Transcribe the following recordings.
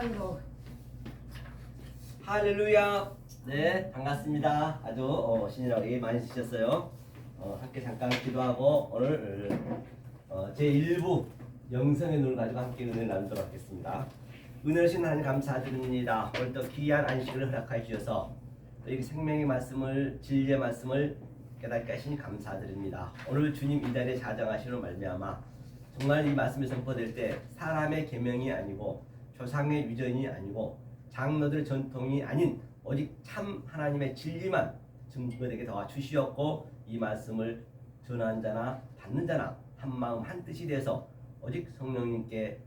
아이고. 할렐루야. 네, 반갑습니다. 아주 신이라고 많이 쓰셨어요. 함께 잠깐 기도하고 오늘 제 1부 영성의 눈을 가지고 함께 은혜를 나누도록 하겠습니다. 은혜로신 하나님 감사드립니다. 오늘도 귀한 안식을 허락해 주셔서 이렇게 생명의 말씀을, 진리의 말씀을 깨닫게 하시니 감사드립니다. 오늘 주님 이 자리에 자정하시는 말미암아 정말 이 말씀이 선포될 때 사람의 계명이 아니고 조상의 유전이 아니고 장로들의 전통이 아닌 오직 참 하나님의 진리만 증거되게 도와주시었고, 이 말씀을 전하는 자나 받는 자나 한 마음 한 뜻이 돼서 오직 성령님께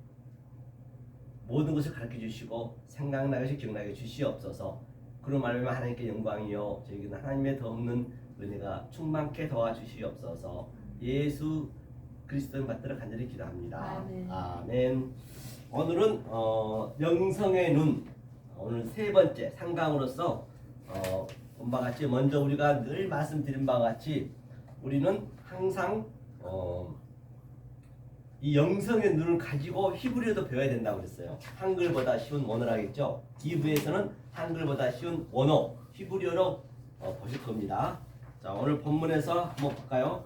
모든 것을 가르쳐 주시고 생각나게 기억나게 주시옵소서. 그런 말면 하나님께 영광이요 저에게는 하나님의 더 없는 은혜가 충만케 도와주시옵소서. 예수 그리스도를 받들어 간절히 기도합니다. 아멘. 아멘. 오늘은 영성의 눈, 오늘 세 번째 3강으로서 본 바와 같이 먼저 우리가 늘 말씀드린 바와 같이 우리는 항상 이 영성의 눈을 가지고 히브리어도 배워야 된다고 그랬어요. 한글보다 쉬운 원어를 하겠죠. 2부에서는 한글보다 쉬운 원어 히브리어로 보실 겁니다. 자, 오늘 본문에서 한번 볼까요?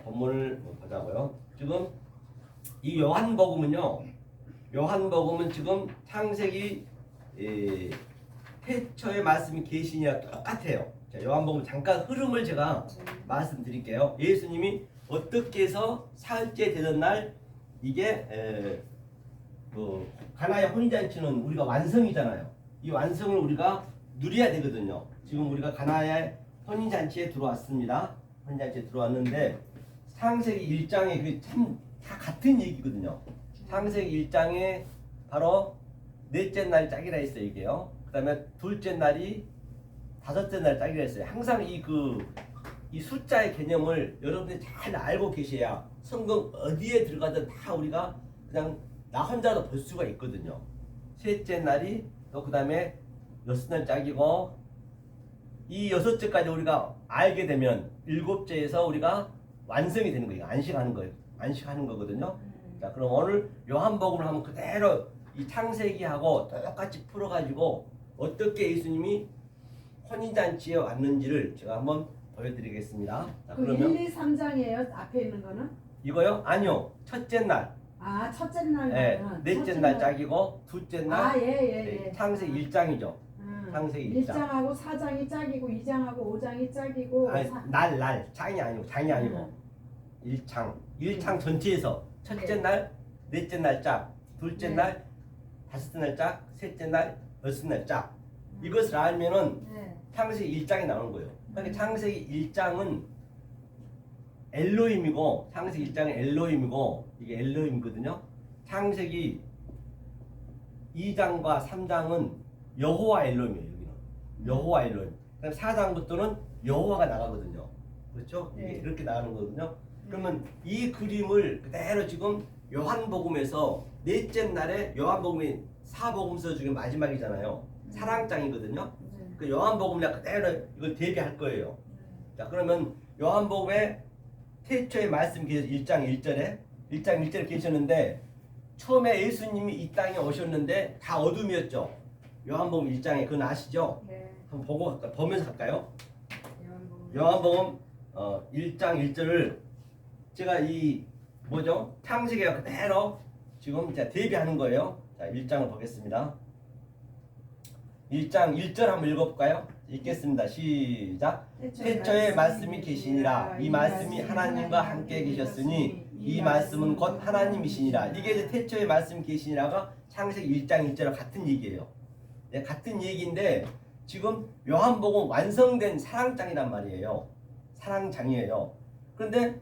본문을 보자고요. 지금 이 요한복음은 지금 창세기 태초의 말씀이 계시니와 똑같아요. 자, 요한복음 잠깐 흐름을 제가 말씀드릴게요. 예수님이 어떻게 해서 사흘째 되던 날 이게 가나의 혼인잔치는 우리가 완성이잖아요. 이 완성을 우리가 누려야 되거든요. 지금 우리가 가나의 혼인잔치에 들어왔습니다. 혼인잔치에 들어왔는데 창세기 1장에 그게 참 다 같은 얘기거든요. 창세기 1장에 바로 넷째 날이 짝이라 했어요. 이게요. 그 다음에 둘째 날이 다섯째 날 짝이라 했어요. 항상 이 숫자의 개념을 여러분들이 잘 알고 계셔야 성경 어디에 들어가든 다 우리가 그냥 나 혼자도 볼 수가 있거든요. 셋째 날이 또 그 다음에 여섯 날 짝이고, 이 여섯째까지 우리가 알게 되면 일곱째에서 우리가 완성이 되는 거예요. 안식하는 거거든요. 자, 그럼 오늘 요한복음을 하면 그대로 이 창세기하고 똑같이 풀어가지고 어떻게 예수님이 혼인잔치에 왔는지를 제가 한번 보여드리겠습니다. 자, 그러면 1, 2, 3장이에요? 앞에 있는 거는? 이거요? 아니요. 첫째 날. 아, 첫째 날. 네, 넷째 날 짝이고 둘째 날. 예. 창세기 1장이죠. 창세기 1장. 1장하고 4장이 짝이고 2장하고 5장이 짝이고. 아니, 날 장이 아니고 1장 전체에서 첫째 날, 넷째 날 짝, 둘째 날, 다섯째 날 짝, 셋째 날, 여섯째 날 짝. 이것을 알면은 창세기 1장이 나오는 거예요. 그러니까 창세기 1장은 엘로힘이고, 창세기 1장은 엘로힘이고, 이게 엘로힘이거든요. 창세기 2장과 3장은 여호와 엘로힘이에요. 여기는 여호와 엘로힘. 그다음 4장부터는 여호와가 나가거든요. 그렇죠? 이게 이렇게 나가는 거거든요. 그러면 이 그림을 그대로 지금 요한복음에서 넷째 날에, 요한복음이 사복음서 중에 마지막이잖아요. 사랑장이거든요. 그 요한복음이랑 그대로 이걸 대비할 거예요. 자, 그러면 요한복음에 태초의 말씀 계셔서 1장 1절에 계셨는데, 처음에 예수님이 이 땅에 오셨는데 다 어둠이었죠. 요한복음 1장에 그건 아시죠? 한번 보면서 갈까요? 요한복음 1장 1절을 제가 창세기가 그대로 지금 이제 대비하는 거예요. 자, 1장을 보겠습니다. 1장 1절 한번 읽어볼까요? 읽겠습니다. 시작. 태초에 말씀이 계시니라. 이 말씀이 하나님과 함께 계셨으니 이 말씀은 곧 하나님이시니라. 이게 이제 태초에 말씀이 계시니라가 창세기 1장 1절과 같은 얘기예요. 네, 같은 얘기인데 지금 요한복음 완성된 사랑장이란 말이에요. 사랑장이에요. 그런데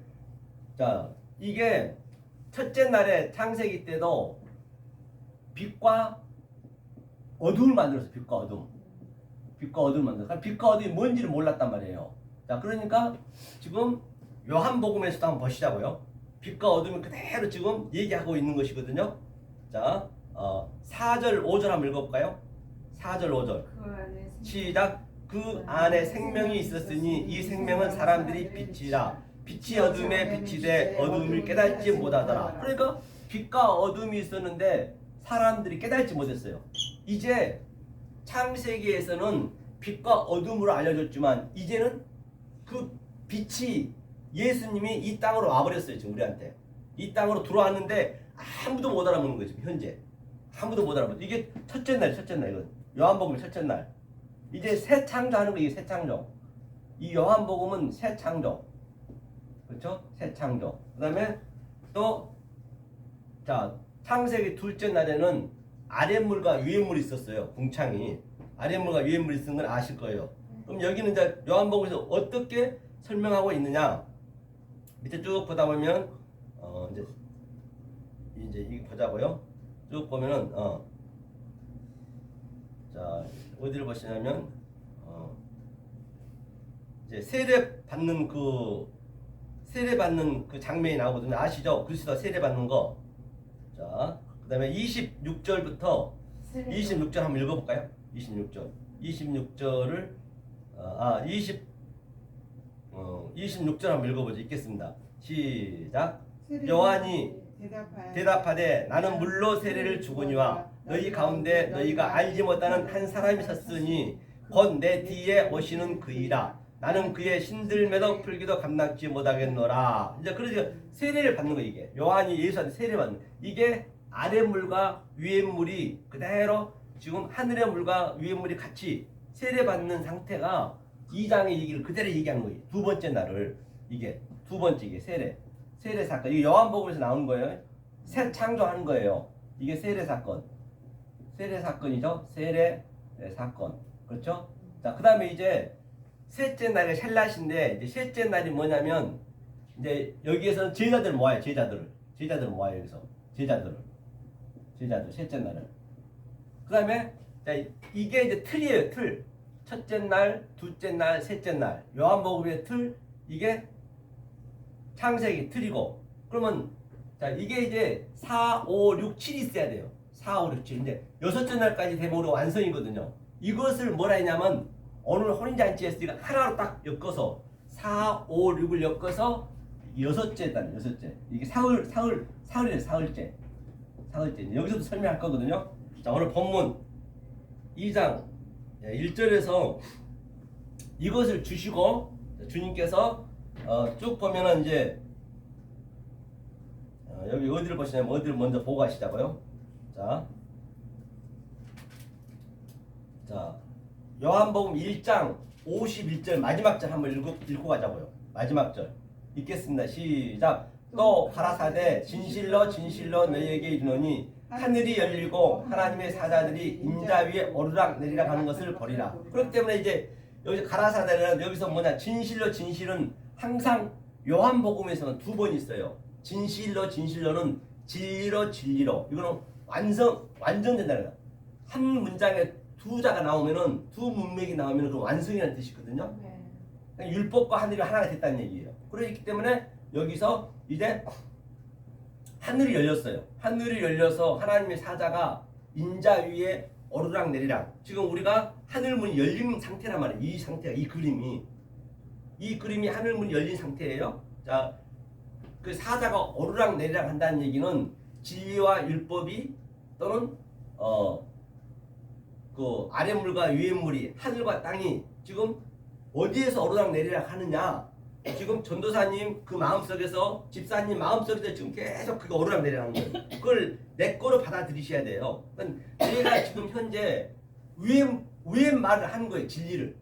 자, 이게 첫째 날에 창세기 때도 빛과 어둠을 만들었어요. 빛과 어둠을 만들었어요. 빛과 어둠이 뭔지를 몰랐단 말이에요. 자, 그러니까 지금 요한복음에서도 한번 보시자고요. 빛과 어둠이 그대로 지금 얘기하고 있는 것이거든요. 자, 4절 5절 한번 읽어볼까요? 4절 5절 시작. 그 안에 생명이 있었으니 이 생명은 사람들이 빛이라. 빛이 어둠에 비치되 어둠을 깨닫지 못하더라. 그러니까 빛과 어둠이 있었는데 사람들이 깨닫지 못했어요. 이제 창세기에서는 빛과 어둠으로 알려줬지만 이제는 그 빛이 예수님이 이 땅으로 와버렸어요. 지금 우리한테 이 땅으로 들어왔는데 아무도 못 알아보는 거죠. 현재 아무도 못 알아보죠. 이게 첫째 날 이건 요한복음 첫째 날. 이제 새 창조하는 거. 이게 새 창조. 이 요한복음은 새 창조, 그렇죠? 새 창조. 그다음에 또 자 창세기 둘째 날에는 아랫물과 위에물이 있었어요. 궁창이 아랫물과 위에물이 있는 건 아실 거예요. 그럼 여기는 이제 요한복음에서 어떻게 설명하고 있느냐? 밑에 쭉 보다 보면 이제 이거 보자고요. 쭉 보면은 자 어디를 보시냐면 이제 세례 받는 그 장면이 나오거든요. 아시죠? 그리스도 세례 받는 거. 자, 그다음에 26절부터 26절 한번 읽어볼까요? 26절을 26절 한번 읽어보죠. 읽겠습니다. 시작. 요한이 대답하되 나는 물로 세례를 주거니와 너희 가운데 너희가 알지 못하는 한 사람이 섰으니 곧 내 뒤에 오시는 그이라. 나는 그의 신들매도 풀기도 감당치 못하겠노라. 이제 그래서 세례를 받는 거. 이게 요한이 예수한테 세례 받는 거. 이게 아래 물과 위에 물이 그대로 지금 하늘의 물과 위에 물이 같이 세례 받는 상태가 2장의 얘기를 그대로 얘기하는 거예요. 두 번째 날을. 이게 두 번째 이게 세례 사건. 이게 요한복음에서 나오는 거예요. 새 창조하는 거예요. 이게 세례 사건. 세례 사건이죠. 세례 사건. 그렇죠? 자, 그다음에 이제 셋째 날이 샬랏인데 이제 셋째 날이 뭐냐면 이제 여기에서는 제자들 모아요. 제자들 모아요. 여기서 제자들 셋째 날은. 그다음에 자, 이게 이제 틀이에요. 틀. 첫째 날, 둘째 날, 셋째 날. 요한복음의 틀. 이게 창세기 틀이고. 그러면 자, 이게 이제 4, 5, 6, 7이 있어야 돼요. 4, 5, 6, 7. 이제 여섯째 날까지 되면 우리가 완성이거든요. 이것을 뭐라 했냐면 오늘 혼인잔치에서 우리가 하나로 딱 엮어서 4, 5, 6을 엮어서 여섯째. 이게 사흘째. 여기서도 설명할 거거든요. 자, 오늘 본문 2장 1절에서 이것을 주시고 주님께서 쭉 보면은 이제 여기 어디를 보시냐면 어디를 먼저 보고 가시자고요. 자 요한복음 1장 51절 마지막 절 한번 읽고 가자고요. 마지막 절 읽겠습니다. 시작. 또 가라사대 진실로 너희에게 이르노니 하늘이 열리고 하나님의 사자들이 인자 위에 오르락 내리락 하는 것을 보리라. 그렇기 때문에 이제 여기서 가라사대는 여기서 뭐냐, 진실은 항상 요한복음에서는 두 번 있어요. 진실로는 진리로 이거는 완전된다는 거야. 한 문장에 두 자가 나오면은 두 문맥이 나오면은 그 완성이라는 뜻이거든요. 그러니까 율법과 하늘이 하나가 됐다는 얘기예요. 그렇기 때문에 여기서 이제 하늘이 열렸어요. 하늘이 열려서 하나님의 사자가 인자 위에 오르락 내리락. 지금 우리가 하늘문이 열린 상태란 말이에요. 이 상태가, 이 그림이 하늘문이 열린 상태예요. 자, 그 사자가 오르락 내리락 한다는 얘기는 진리와 율법이 또는 그 아랫물과 위에물이, 하늘과 땅이 지금 어디에서 오르락 내리락 하느냐. 지금 전도사님 그 마음속에서, 집사님 마음속에서 지금 계속 그거 오르락 내리락 하는 거예요. 그걸 내 거로 받아들이셔야 돼요. 그러니까 제가 지금 현재 위에 말을 하는 거예요. 진리를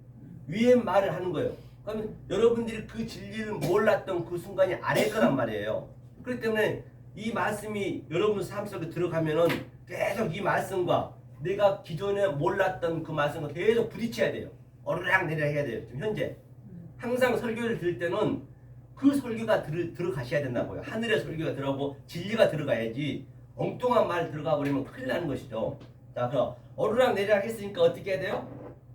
위에 말을 하는 거예요. 그러면 여러분들이 그 진리를 몰랐던 그 순간이 아래 거란 말이에요. 그렇기 때문에 이 말씀이 여러분 삶 속에 들어가면은 계속 이 말씀과 내가 기존에 몰랐던 그 말씀과 계속 부딪혀야 돼요. 오르락 내리락 해야 돼요. 지금 현재 항상 설교를 들을 때는 그 설교가 들어가셔야 된다고요. 하늘의 설교가 들어가고 진리가 들어가야지 엉뚱한 말 들어가 버리면 큰일 나는 것이죠. 자, 그럼 오르락 내리락 했으니까 어떻게 해야 돼요?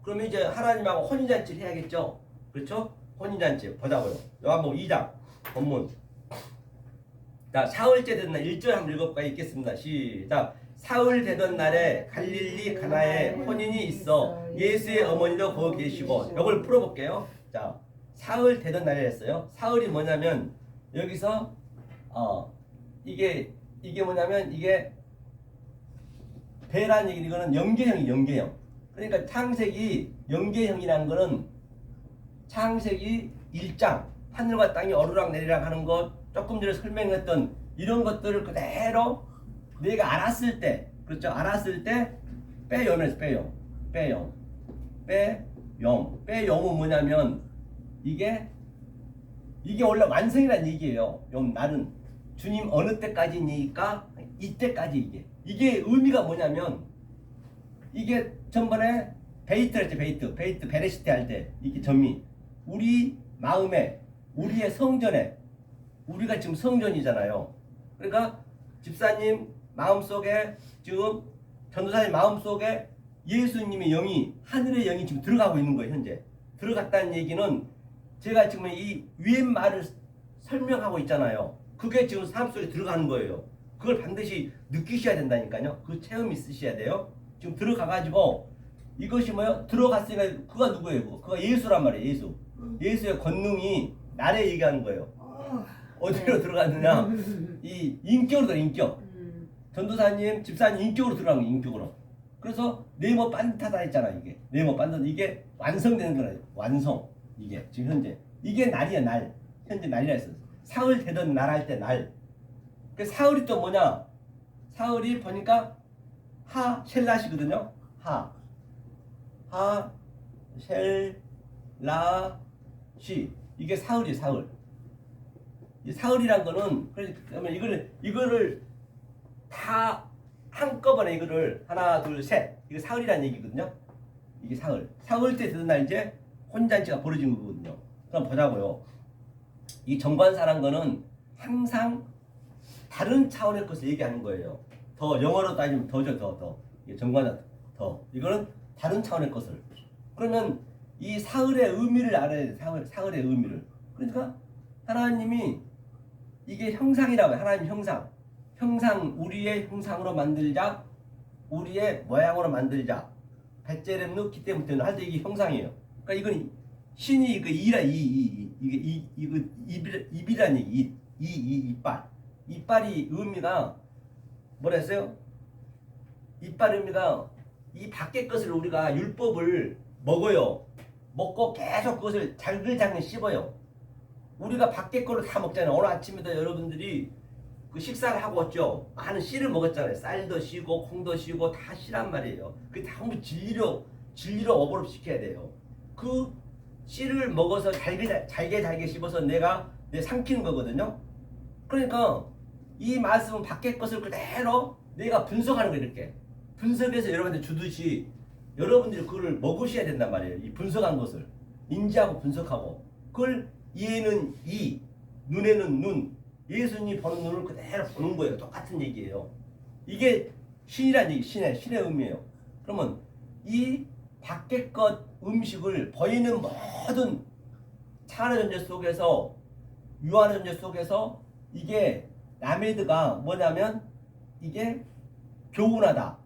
그러면 이제 하나님하고 혼인잔치를 해야겠죠. 그렇죠? 혼인잔치 보자고요. 요한복음 2장 본문. 자, 사흘째 되던 날 1절 한번 읽어볼까요? 읽겠습니다. 시작. 사흘 되던 날에 갈릴리 가나에 혼인이 있어 예수의 어머니도 거기 계시고. 이걸 풀어볼게요. 자, 사흘 되던 날에 했어요. 사흘이 뭐냐면 여기서 이게 뭐냐면 이게 배라는 얘기는 이거는 영계형이 영계형. 그러니까 창세기 영계형이라는 거는 창세기 1장 하늘과 땅이 어루락 내리락 하는 것 조금 전에 설명했던 이런 것들을 그대로 내가 알았을 때, 그렇죠? 알았을 때 빼염에서 빼염은 뭐냐면 이게 원래 완성이라는 얘기예요. 나는 주님 어느 때까지니까 이때까지 이게 의미가 뭐냐면 이게 전번에 베이트랬죠. 베이트 베레시테 할 때 이게 전미 우리 마음에 우리의 성전에 우리가 지금 성전이잖아요. 그러니까 집사님 마음속에 지금 전도사님 마음속에 예수님의 영이 하늘의 영이 지금 들어가고 있는 거예요. 현재 들어갔다는 얘기는 제가 지금 이 위의 말을 설명하고 있잖아요. 그게 지금 삶 속에 들어가는 거예요. 그걸 반드시 느끼셔야 된다니까요. 그 체험이 있으셔야 돼요. 지금 들어가가지고 이것이 뭐요? 들어갔으니까 그가 누구예요? 그가 예수란 말이에요. 예수. 예수의 권능이 나를 얘기하는 거예요. 어디로 들어갔느냐? 이 인격으로 들어 인격. 전도사님, 집사님 인격으로 들어간 거예요. 인격으로. 그래서 네모 반듯하다 했잖아. 이게 네모 반듯 이게 완성되는 거예요. 완성. 이게 지금 현재 이게 날이야 날. 현재 날이라 했어. 사흘 되던 날 할 때 날. 그 사흘이 또 뭐냐? 사흘이 보니까 하 셀라시거든요. 하 셀라시 이게 사흘이 사흘. 이 사흘이란 거는 그러면 이거를 다 한꺼번에 이거를 하나 둘 셋 이거 사흘이라는 얘기거든요. 이게 사흘째 되던 날 이제 혼잔치가 벌어진 거거든요. 그럼 보자고요. 이 정관사란 거는 항상 다른 차원의 것을 얘기하는 거예요. 더 영어로 따지면 더죠. 더 이게 정관사 더 이거는 다른 차원의 것을. 그러면 이 사흘의 의미를 알아야 돼. 사흘의 의미를. 그러니까 하나님이 이게 형상이라고 해요. 하나님 형상 우리의 형상으로 만들자. 우리의 모양으로 만들자. 배째렘 넣기 때문에 할 때 이게 형상이에요. 그러니까 이건 신이 이거 이게 입이라는 얘기. 이빨이 의미가 뭐라 했어요? 이빨 의미가 이 밖의 것을 우리가 율법을 먹어요. 먹고 계속 그것을 잘글잘글 씹어요. 우리가 밖의 거를 다 먹잖아요. 오늘 아침에도 여러분들이 그 식사를 하고 왔죠. 많은 씨를 먹었잖아요. 쌀도 씨고 콩도 씨고 다 씨란 말이에요. 그게 다 전부 진리로 어버럽 시켜야 돼요. 그 씨를 먹어서 잘게 씹어서 내 삼키는 거거든요. 그러니까 이 말씀은 밖의 것을 그대로 내가 분석하는 거예요. 이렇게 분석해서 여러분들 주듯이 여러분들이 그걸 먹으셔야 된단 말이에요. 이 분석한 것을 인지하고 분석하고 그걸 이에는 이, 눈에는 눈, 예수님이 보는 눈을 그대로 보는 거예요. 똑같은 얘기예요. 이게 신이란 얘기, 신의 의미예요. 그러면 이 밖의 것 음식을 보이는 모든 차원의 존재 속에서 유한의 존재 속에서 이게 라메드가 뭐냐면 이게 교훈하다,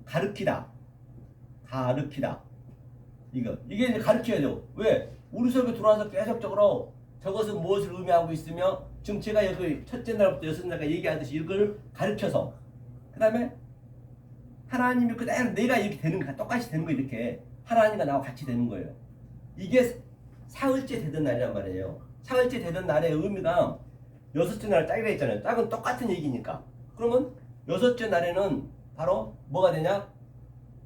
가르치다. 이게 이제 가르쳐야죠. 왜? 우리 속에 들어와서 계속적으로 저것은 무엇을 의미하고 있으며 지금 제가 여기 첫째 날부터 여섯 날까지 얘기하듯이 이걸 가르쳐서 그 다음에 하나님이 그대로 내가 이렇게 되는 거야. 똑같이 되는 거 이렇게 하나님과 나와 같이 되는 거예요. 이게 사흘째 되던 날이란 말이에요. 사흘째 되던 날의 의미가 여섯째 날 짝이라 했잖아요. 짝은 똑같은 얘기니까. 그러면 여섯째 날에는 바로 뭐가 되냐?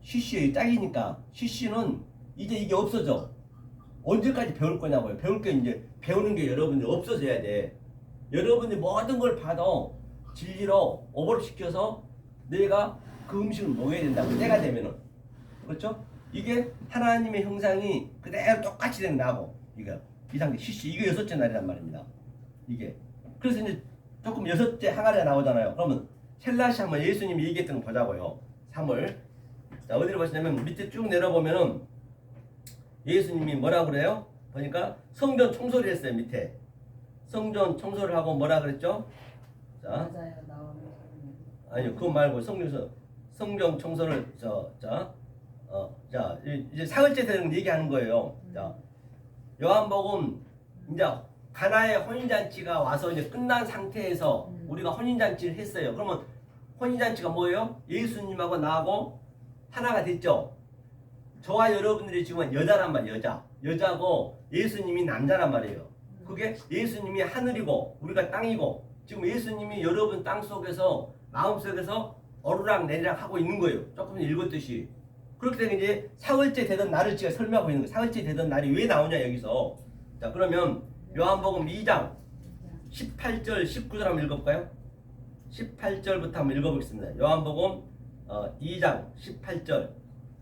CC의 짝이니까 CC는 이제 이게 없어져. 언제까지 배울 거냐고요. 배울 게 이제 배우는 게 여러분들 없어져야 돼. 여러분들이 모든 걸 봐도 진리로 오버랩시켜서 내가 그 음식을 먹어야 된다고 때가 되면은 그렇죠? 이게 하나님의 형상이 그대로 똑같이 된 나고 이거 이 상태 CC 이게 여섯째 날이란 말입니다. 이게 그래서 이제 조금 여섯째 항아리가 나오잖아요. 그러면 셀라시 한번 예수님이 얘기했던 거 보자고요. 3월 자 어디로 보시냐면 밑에 쭉 내려보면은 예수님이 뭐라고 그래요? 보니까 성전 청소를 했어요. 밑에 성전 청소를 하고 뭐라 그랬죠? 자 맞아요. 나오는 아니요 그거 말고 성전 청소를 자 이제 사흘째 되는 거 얘기하는 거예요. 자 요한복음 이제 가나의 혼인잔치가 와서 이제 끝난 상태에서 우리가 혼인잔치를 했어요. 그러면 혼인잔치가 뭐예요? 예수님하고 나하고 하나가 됐죠. 저와 여러분들이 지금 여자란 말이에요. 여자고 예수님이 남자란 말이에요. 그게 예수님이 하늘이고 우리가 땅이고 지금 예수님이 여러분 땅 속에서 마음속에서 오르락 내리락 하고 있는 거예요. 조금 읽었듯이. 그렇기 때문에 이제 사흘째 되던 날을 제가 설명하고 있는 거예요. 사흘째 되던 날이 왜 나오냐 여기서. 자 그러면 요한복음 2장 18절 19절 한번 읽어볼까요? 18절부터 한번 읽어보겠습니다. 요한복음 2장 18절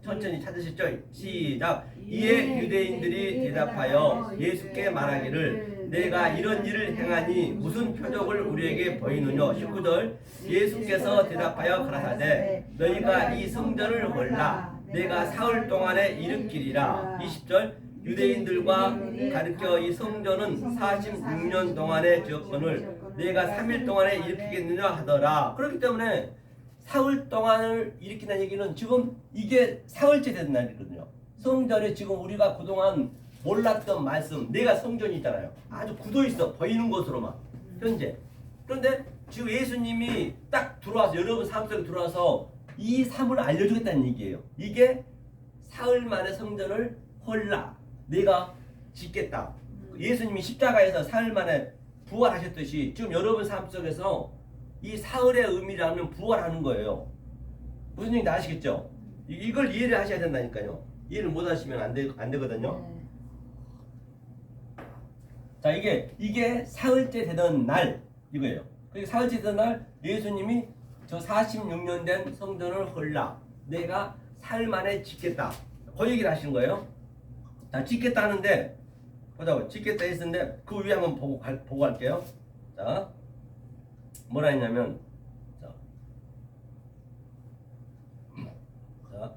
천천히 찾으셨죠? 시작. 이에 유대인들이 대답하여 예수께 말하기를 내가 이런 일을 행하니 무슨 표적을 우리에게 보이느냐. 19절 예수께서 대답하여 가라사대 너희가 이 성전을 몰라 내가 사흘 동안에 일으키리라. 20절 유대인들과 가르쳐 이 성전은 46년 동안에 지었거늘 내가 3일 동안에 일으키겠느냐 하더라. 그렇기 때문에 사흘 동안을 일으킨다는 얘기는 지금 이게 사흘째 된 날이거든요. 성전에 지금 우리가 그동안 몰랐던 말씀, 내가 성전이잖아요. 아주 굳어있어 보이는 것으로만 현재. 그런데 지금 예수님이 딱 들어와서 여러분 삶 속에 들어와서 이 삶을 알려주겠다는 얘기예요. 이게 사흘 만에 성전을 헐라 내가 짓겠다. 예수님이 십자가에서 사흘 만에 부활하셨듯이 지금 여러분 삶 속에서 이 사흘의 의미라면 부활하는 거예요. 무슨 얘기인지 아시겠죠? 이걸 이해를 하셔야 된다니까요. 이해를 못 하시면 안 되거든요. 자 이게 사흘째 되던 날 이거예요. 그리고 사흘째 되던 날 예수님이 저 46년 된 성전을 헐라 내가 사흘 만에 짓겠다. 그 얘기를 하시는 거예요. 자 짓겠다 하는데 보자고 짓겠다 했었는데 그 위에 한번 보고 갈게요. 자 뭐라 했냐면 자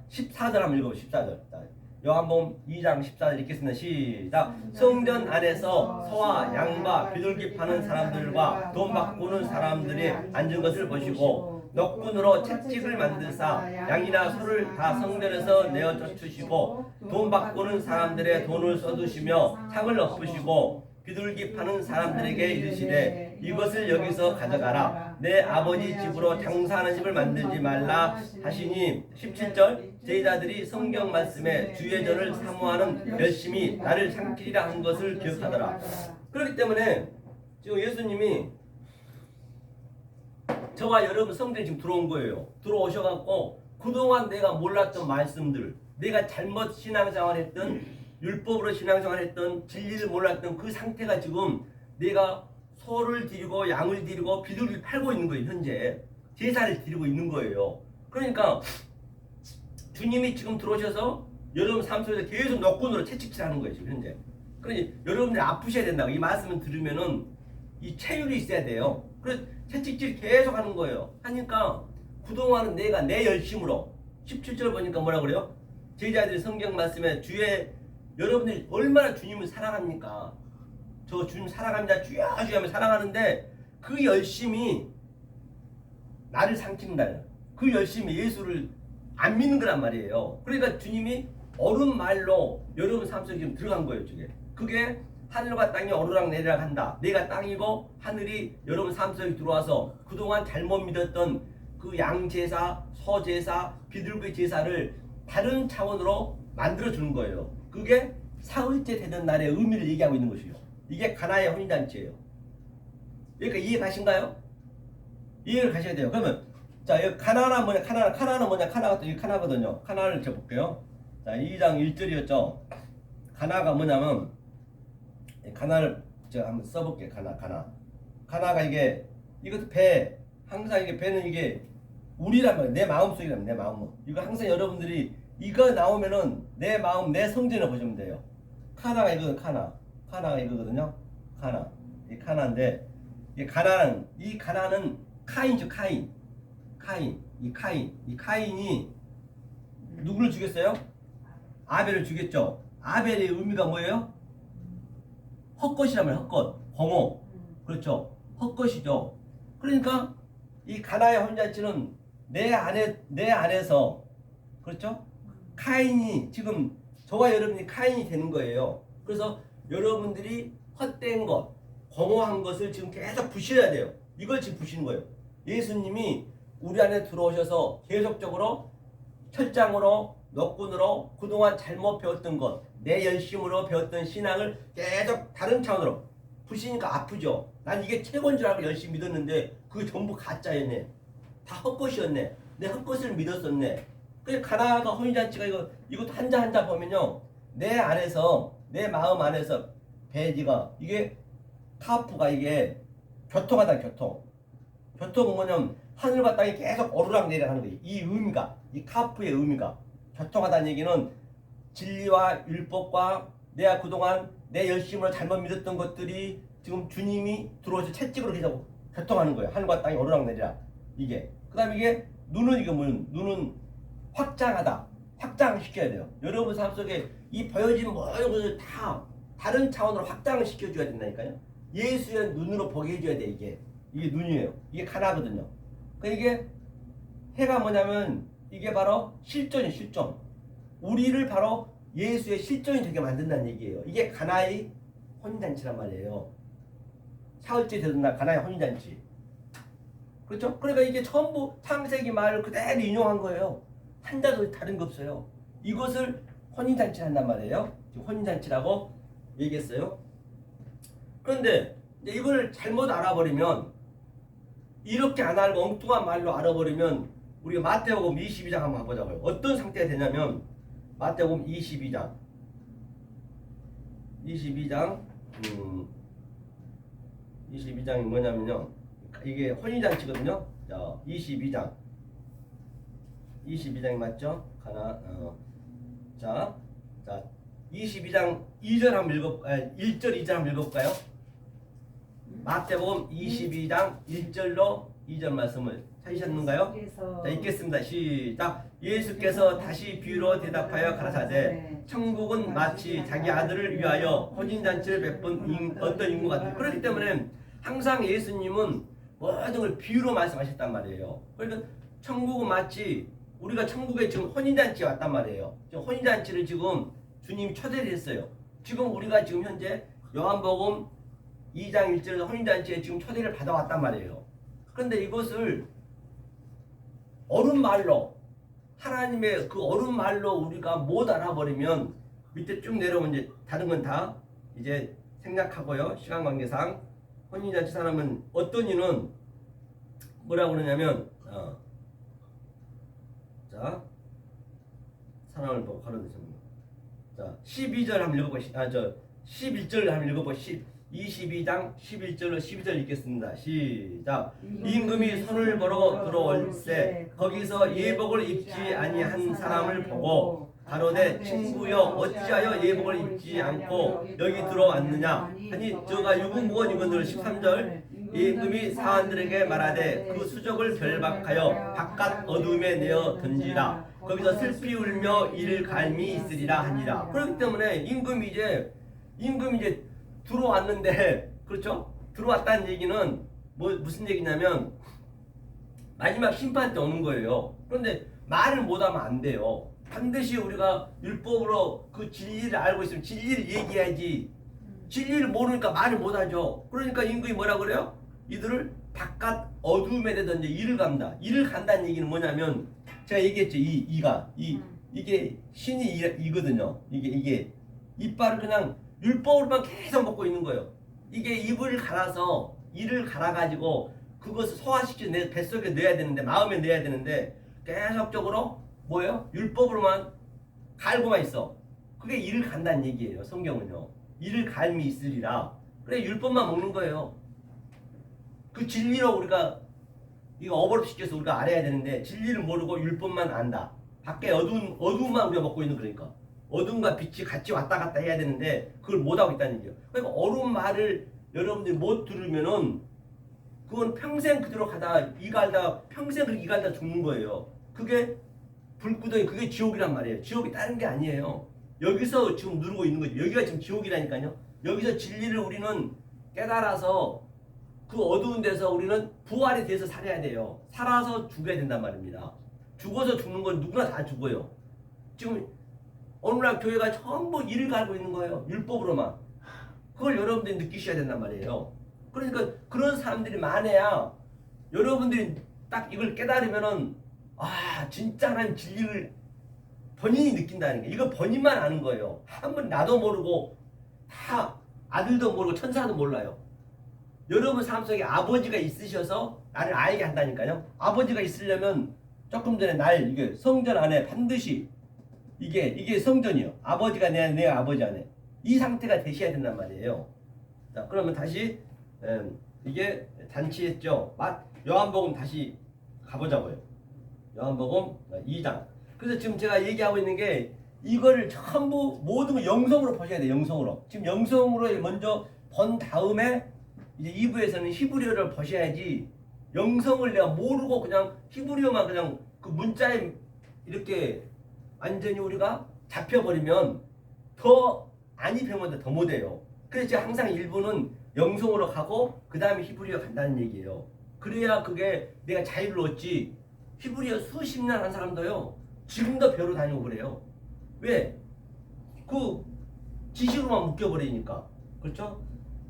14절 한번 읽어보세요. 14절. 요한복음 2장 14절 읽겠습니다. 시작. 성전 안에서 소와 양과 비둘기 파는 사람들과 돈 바꾸는 사람들이 앉은 것을 보시고 넉군으로 채찍을 만드사 양이나 소를 다 성전에서 내어 쫓으시고 돈 바꾸는 사람들의 돈을 써두시며 창을 엎으시고 비둘기 파는 사람들에게 이르시되 이것을 여기서 가져가라 내 아버지 집으로 장사하는 집을 만들지 말라 하시니 17절 제자들이 성경 말씀에 주의 전을 사모하는 열심히 나를 삼키리라 한 것을 기억하더라. 그렇기 때문에 지금 예수님이 저와 여러분 성전에 지금 들어온 거예요. 들어오셔갖고 그동안 내가 몰랐던 말씀들 내가 잘못 신앙생활했던 율법으로 신앙생활했던 진리를 몰랐던 그 상태가 지금 내가 소를 드리고 양을 드리고 비둘기를 팔고 있는 거예요. 현재 제사를 드리고 있는 거예요. 그러니까 주님이 지금 들어오셔서 여러분 삶 속에서 계속 넉군으로 채찍질하는 거예요. 지금 현재. 그러니 여러분들이 아프셔야 된다고 이 말씀을 들으면은 이 체율이 있어야 돼요. 그래서 채찍질 계속 하는 거예요. 하니까 그동안은 내가 내 열심으로 17절 보니까 뭐라 그래요? 제자들이 성경 말씀에 주의 여러분들이 얼마나 주님을 사랑합니까? 저 주님 사랑합니다. 주여 주여 하면 사랑하는데 그 열심이 나를 삼킨다. 그 열심이 예수를 안 믿는 거란 말이에요. 그러니까 주님이 옳은 말로 여러분 삶 속에 지금 들어간 거예요. 그게 하늘과 땅이 오르락 내리락 한다. 내가 땅이고 하늘이 여러분 삶 속에 들어와서 그동안 잘못 믿었던 그 양제사, 소제사, 비둘기 제사를 다른 차원으로 만들어주는 거예요. 그게 사흘째 되던 날의 의미를 얘기하고 있는 것이요. 이게 가나의 혼인잔치예요. 그러니까 이해 가신가요? 이해를 가셔야 돼요. 그러면 자 여기 가나는 뭐냐? 카나는 뭐냐? 카나가 또 이 카나거든요. 카나를 저 볼게요. 자 2장 1절이었죠. 가나가 뭐냐면 가나를 제가 한번 써볼게요. 가나가 이게 이것도 배 항상 이게 배는 이게 우리란 말이에요. 내 마음속이란 내 마음. 이거 항상 여러분들이 이거 나오면은 내 마음 내 성전을 보시면 돼요. 카나가 이거는 카나가 이거거든요. 이 카나인데 이 가나는 카인이죠. 이 카인이 누구를 죽였어요? 아벨을 죽였죠. 아벨의 의미가 뭐예요? 헛것이란 말이에요. 헛것, 공호. 그렇죠. 헛것이죠. 그러니까 이 가나의 혼잔치는 내 안에서 그렇죠? 카인이 지금 저와 여러분이 카인이 되는 거예요. 그래서 여러분들이 헛된 것, 공허한 것을 지금 계속 부셔야 돼요. 이걸 지금 부시는 거예요. 예수님이 우리 안에 들어오셔서 계속적으로 철장으로 노꾼으로 그동안 잘못 배웠던 것, 내 열심으로 배웠던 신앙을 계속 다른 차원으로 부시니까 아프죠. 난 이게 최고인 줄 알고 열심히 믿었는데 그게 전부 가짜였네. 다 헛것이었네. 내 헛것을 믿었었네. 그래서 가나가 혼인잔치가 이것도 한자 한자 보면요, 내 안에서 내 마음 안에서 배지가 이게 카프가 이게 교통하다 교통은 뭐냐면 하늘과 땅이 계속 오르락 내리락 하는 거예요. 이 의미가, 이 카프의 의미가 교통하다는 얘기는 진리와 율법과 내가 그동안 내 열심으로 잘못 믿었던 것들이 지금 주님이 들어오셔서 채찍으로 계속 교통하는 거예요. 하늘과 땅이 오르락 내리락. 이게 그 다음에 이게 눈은 이게 뭐예요? 눈은 확장하다, 확장시켜야 돼요. 여러분 삶 속에 이 보여진 모든 것을 다 다른 차원으로 확장을 시켜줘야 된다니까요. 예수의 눈으로 보게 해줘야 돼. 이게 눈이에요. 이게 가나거든요. 그러니까 이게 해가 뭐냐면 이게 바로 실존이 실존. 우리를 바로 예수의 실존이 되게 만든다는 얘기예요. 이게 가나의 혼인잔치란 말이에요. 사흘째 되던 날 가나의 혼인잔치. 그렇죠? 그러니까 이게 전부 창세기 말을 그대로 인용한 거예요. 한자도 다른 거 없어요. 이것을 혼인잔치를 한단 말이에요. 지금 혼인잔치라고 얘기했어요. 그런데 이걸 잘못 알아버리면, 이렇게 안 알고 엉뚱한 말로 알아버리면, 우리가 마태복음 22장 한번 가보자고요. 어떤 상태가 되냐면 마태복음 22장 22장이 뭐냐면요, 이게 혼인잔치거든요. 자, 22장이 맞죠? 자 22장 2절 한번 1절 2절 한번 읽어볼까요? 마태복음 22장 1절로 2절 말씀을 찾으셨는가요? 자, 읽겠습니다. 시작. 예수께서 다시 비유로 대답하여 가라사대 천국은 마치 자기 아들을 위하여 혼인잔치를 베푼 어떤 인물 같은. 그렇기 때문에 항상 예수님은 모든 걸 비유로 말씀하셨단 말이에요. 그러니까 천국은 마치 우리가 천국에 지금 혼인잔치에 왔단 말이에요. 지금 혼인잔치를 지금 주님이 초대를 했어요. 지금 우리가 지금 현재 요한복음 2장 1절에서 혼인잔치에 지금 초대를 받아왔단 말이에요. 그런데 이것을 어른 말로, 하나님의 그 어른 말로 우리가 못 알아버리면 밑에 쭉 내려오면 이제 다른 건 다 이제 생략하고요. 시간 관계상 혼인잔치 사람은 어떤 이는 뭐라고 그러냐면 자, 사람을 보고 가로드셨습니다. 자, 12절 한번 읽어보시죠. 11절 한번 읽어보시죠. 22장 11절로 12절 읽겠습니다. 시작. 임금이 손을 벌어 들어올세 거기서 예복을 입지 아니한 사람을 보고 가로되 친구여 어찌하여 예복을 입지 않고 여기 들어왔느냐 하니 저가 유군무원 이건들 13절 임금이 사람들에게 말하되 그 수족을 결박하여 바깥 어둠에 내어 던지라 거기서 슬피 울며 이를 갈미 있으리라 하니라. 그렇기 때문에 임금이 이제 들어왔는데, 그렇죠? 들어왔다는 얘기는 무슨 얘기냐면 마지막 심판 때 오는 거예요. 그런데 말을 못하면 안 돼요. 반드시 우리가 율법으로 그 진리를 알고 있으면 진리를 얘기해야지. 진리를 모르니까 말을 못하죠. 그러니까 임금이 뭐라 그래요? 이들을 바깥 어둠에 내던지 이를 간다. 이를 간다는 얘기는 뭐냐면 제가 얘기했죠. 이게 신이 이거든요. 이게 이빨을 그냥 율법으로만 계속 먹고 있는 거예요. 이게 입을 갈아서 이를 갈아가지고 그것을 소화시켜 내 뱃속에 넣어야 되는데, 마음에 넣어야 되는데 계속적으로 뭐예요? 율법으로만 갈고만 있어. 그게 이를 간다는 얘기예요. 성경은요. 이를 갈미 있으리라. 그래 율법만 먹는 거예요. 그 진리로 우리가 이거 어버럽시켜서 우리가 알아야 되는데 진리를 모르고 율법만 안다. 밖에 어두움만 우리가 먹고 있는 거니까. 어둠과 빛이 같이 왔다 갔다 해야 되는데 그걸 못하고 있다는 얘기예요. 그러니까 어른 말을 여러분들이 못 들으면은 그건 평생 그대로 가다가 이갈다 평생 그렇게 이갈다 죽는 거예요. 그게 불구덩이, 그게 지옥이란 말이에요. 지옥이 다른 게 아니에요. 여기서 지금 누르고 있는 거죠. 여기가 지금 지옥이라니까요. 여기서 진리를 우리는 깨달아서 그 어두운 데서 우리는 부활에 대해서 살아야 돼요. 살아서 죽어야 된단 말입니다. 죽어서 죽는 건 누구나 다 죽어요. 지금 오늘날 교회가 전부 이를 갈고 있는 거예요. 율법으로만. 그걸 여러분들이 느끼셔야 된단 말이에요. 그러니까 그런 사람들이 많아야 여러분들이 딱 이걸 깨달으면은 아 진짜 하나님 진리를 본인이 느낀다는 게 이거 본인만 아는 거예요. 한번 나도 모르고 다 아들도 모르고 천사도 몰라요. 여러분 삶 속에 아버지가 있으셔서 나를 알게 한다니까요. 아버지가 있으려면 조금 전에 날 이게 성전 안에 반드시 이게 성전이요. 아버지가 내 아버지 안에 이 상태가 되셔야 된단 말이에요. 자 그러면 다시 이게 잔치했죠. 요한복음 다시 가보자고요. 요한복음 2장. 그래서 지금 제가 얘기하고 있는 게 이거를 전부 모든 걸 영성으로 보셔야 돼요. 영성으로. 지금 영성으로 먼저 본 다음에 이제 2부에서는 히브리어를 보셔야지 영성을 내가 모르고 그냥 히브리어만 그냥 그 문자에 이렇게 완전히 우리가 잡혀버리면 더 안이 병원데 더 못해요. 그래서 제가 항상 1부는 영성으로 가고 그 다음에 히브리어 간다는 얘기예요. 그래야 그게 내가 자유를 얻지. 히브리어 수십 년 한 사람도요 지금도 배우러 다니고 그래요. 왜? 그 지식으로만 묶여버리니까. 그렇죠?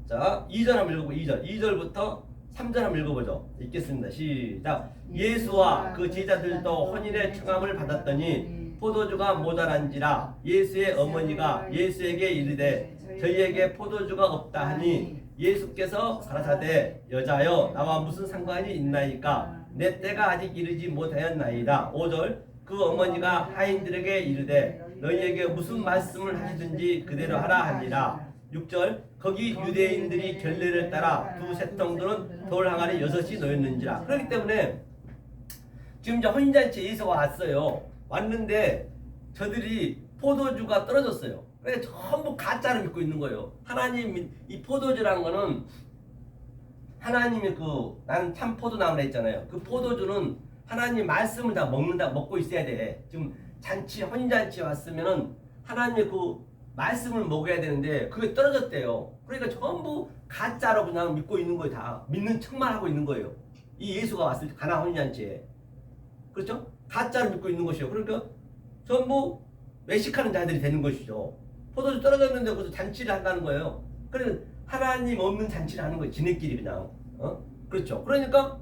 자 2절 한번 읽어보고 2절부터 3절 한번 읽어보죠. 읽겠습니다. 시작. 예수와 그 제자들도 혼인의 청함을 받았더니 포도주가 모자란지라 예수의 어머니가 예수에게 이르되 저희에게 포도주가 없다 하니 예수께서 가라사대 여자여 나와 무슨 상관이 있나이까 내 때가 아직 이르지 못하였나이다. 5절 그 어머니가 하인들에게 이르되 너희에게 무슨 말씀을 하시든지 그대로 하라 하니라. 6절 거기 유대인들이 결례를 따라 두 세통들은 돌 항아리 6이 놓였는지라. 그렇기 때문에 지금 이제 혼인잔치에 예수가 왔어요. 왔는데 저들이 포도주가 떨어졌어요. 그래서 전부 가짜를 믿고 있는 거예요. 하나님 이 포도주라는 거는 하나님이 나는 참 포도나무라 했잖아요. 그 포도주는 하나님 말씀을 다 먹고 있어야 돼. 지금 혼인잔치에 왔으면은 하나님의 그 말씀을 먹어야 되는데 그게 떨어졌대요. 그러니까 전부 가짜로 그냥 믿고 있는 거예요. 다 믿는 척만 하고 있는 거예요. 이 예수가 왔을 때 가나 혼인잔치에. 그렇죠? 가짜로 믿고 있는 것이요. 그러니까 전부 외식하는 자들이 되는 것이죠. 포도주 떨어졌는데 거기서 잔치를 한다는 거예요. 그래서 하나님 없는 잔치를 하는 거예요. 지네끼리 그냥. 그렇죠. 그러니까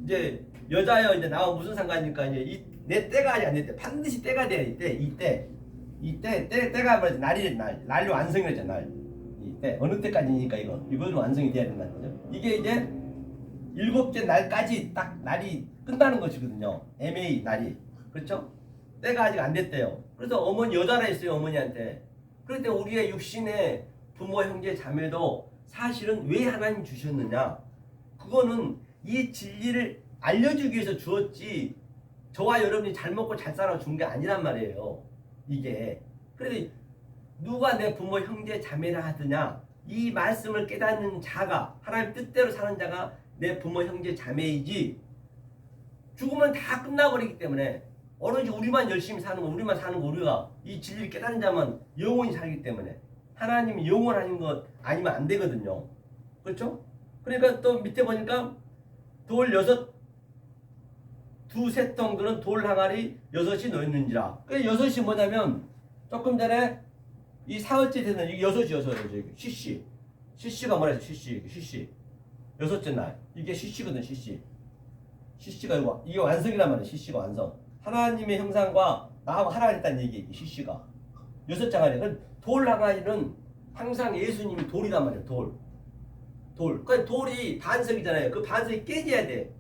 이제 여자여 이제 나와 무슨 상관이니까 이제 내 때가 아직 안 됐대. 반드시 때가 돼야 돼. 때가 뭐지? 날이 완성이랬죠. 날. 이때 어느 때까지니까 이거는 완성이 돼야 된다는 거죠. 이게 이제 7째 날까지 딱 날이 끝나는 것이거든요. MA 날이. 그렇죠? 때가 아직 안 됐대요. 그래서 여자라 했어요. 어머니한테. 그럴 때 우리의 육신의 부모, 형제, 자매도 사실은 왜 하나님 주셨느냐? 그거는 이 진리를 알려주기 위해서 주었지 저와 여러분이 잘 먹고 잘 살아 준 게 아니란 말이에요. 이게. 그래서 누가 내 부모, 형제, 자매라 하더냐? 이 말씀을 깨닫는 자가 하나님 뜻대로 사는 자가 내 부모, 형제, 자매이지 죽으면 다 끝나버리기 때문에 오로지 우리만 열심히 사는 거, 우리만 사는 거, 우리가 이 진리를 깨닫는 자만 영원히 살기 때문에 하나님이 영원한 것 아니면 안 되거든요. 그렇죠? 그러니까 또 밑에 보니까 두 세통들은 돌 항아리 6이 놓였는지라. 그 6이 뭐냐면 조금 전에 이 사흘째 되는 이게 6이 시시가 뭐라 했어? 시시 6째 날 이게 시시거든. 시시가 이게 완성이란 말이야. 시시가 완성. 하나님의 형상과 나하고 하나 했다는 얘기. 시시가 6째 항아리. 돌 항아리는 항상 예수님이 돌이란 말이에요. 돌. 그러니까 돌이 반석이잖아요. 그 반석이 깨져야 돼.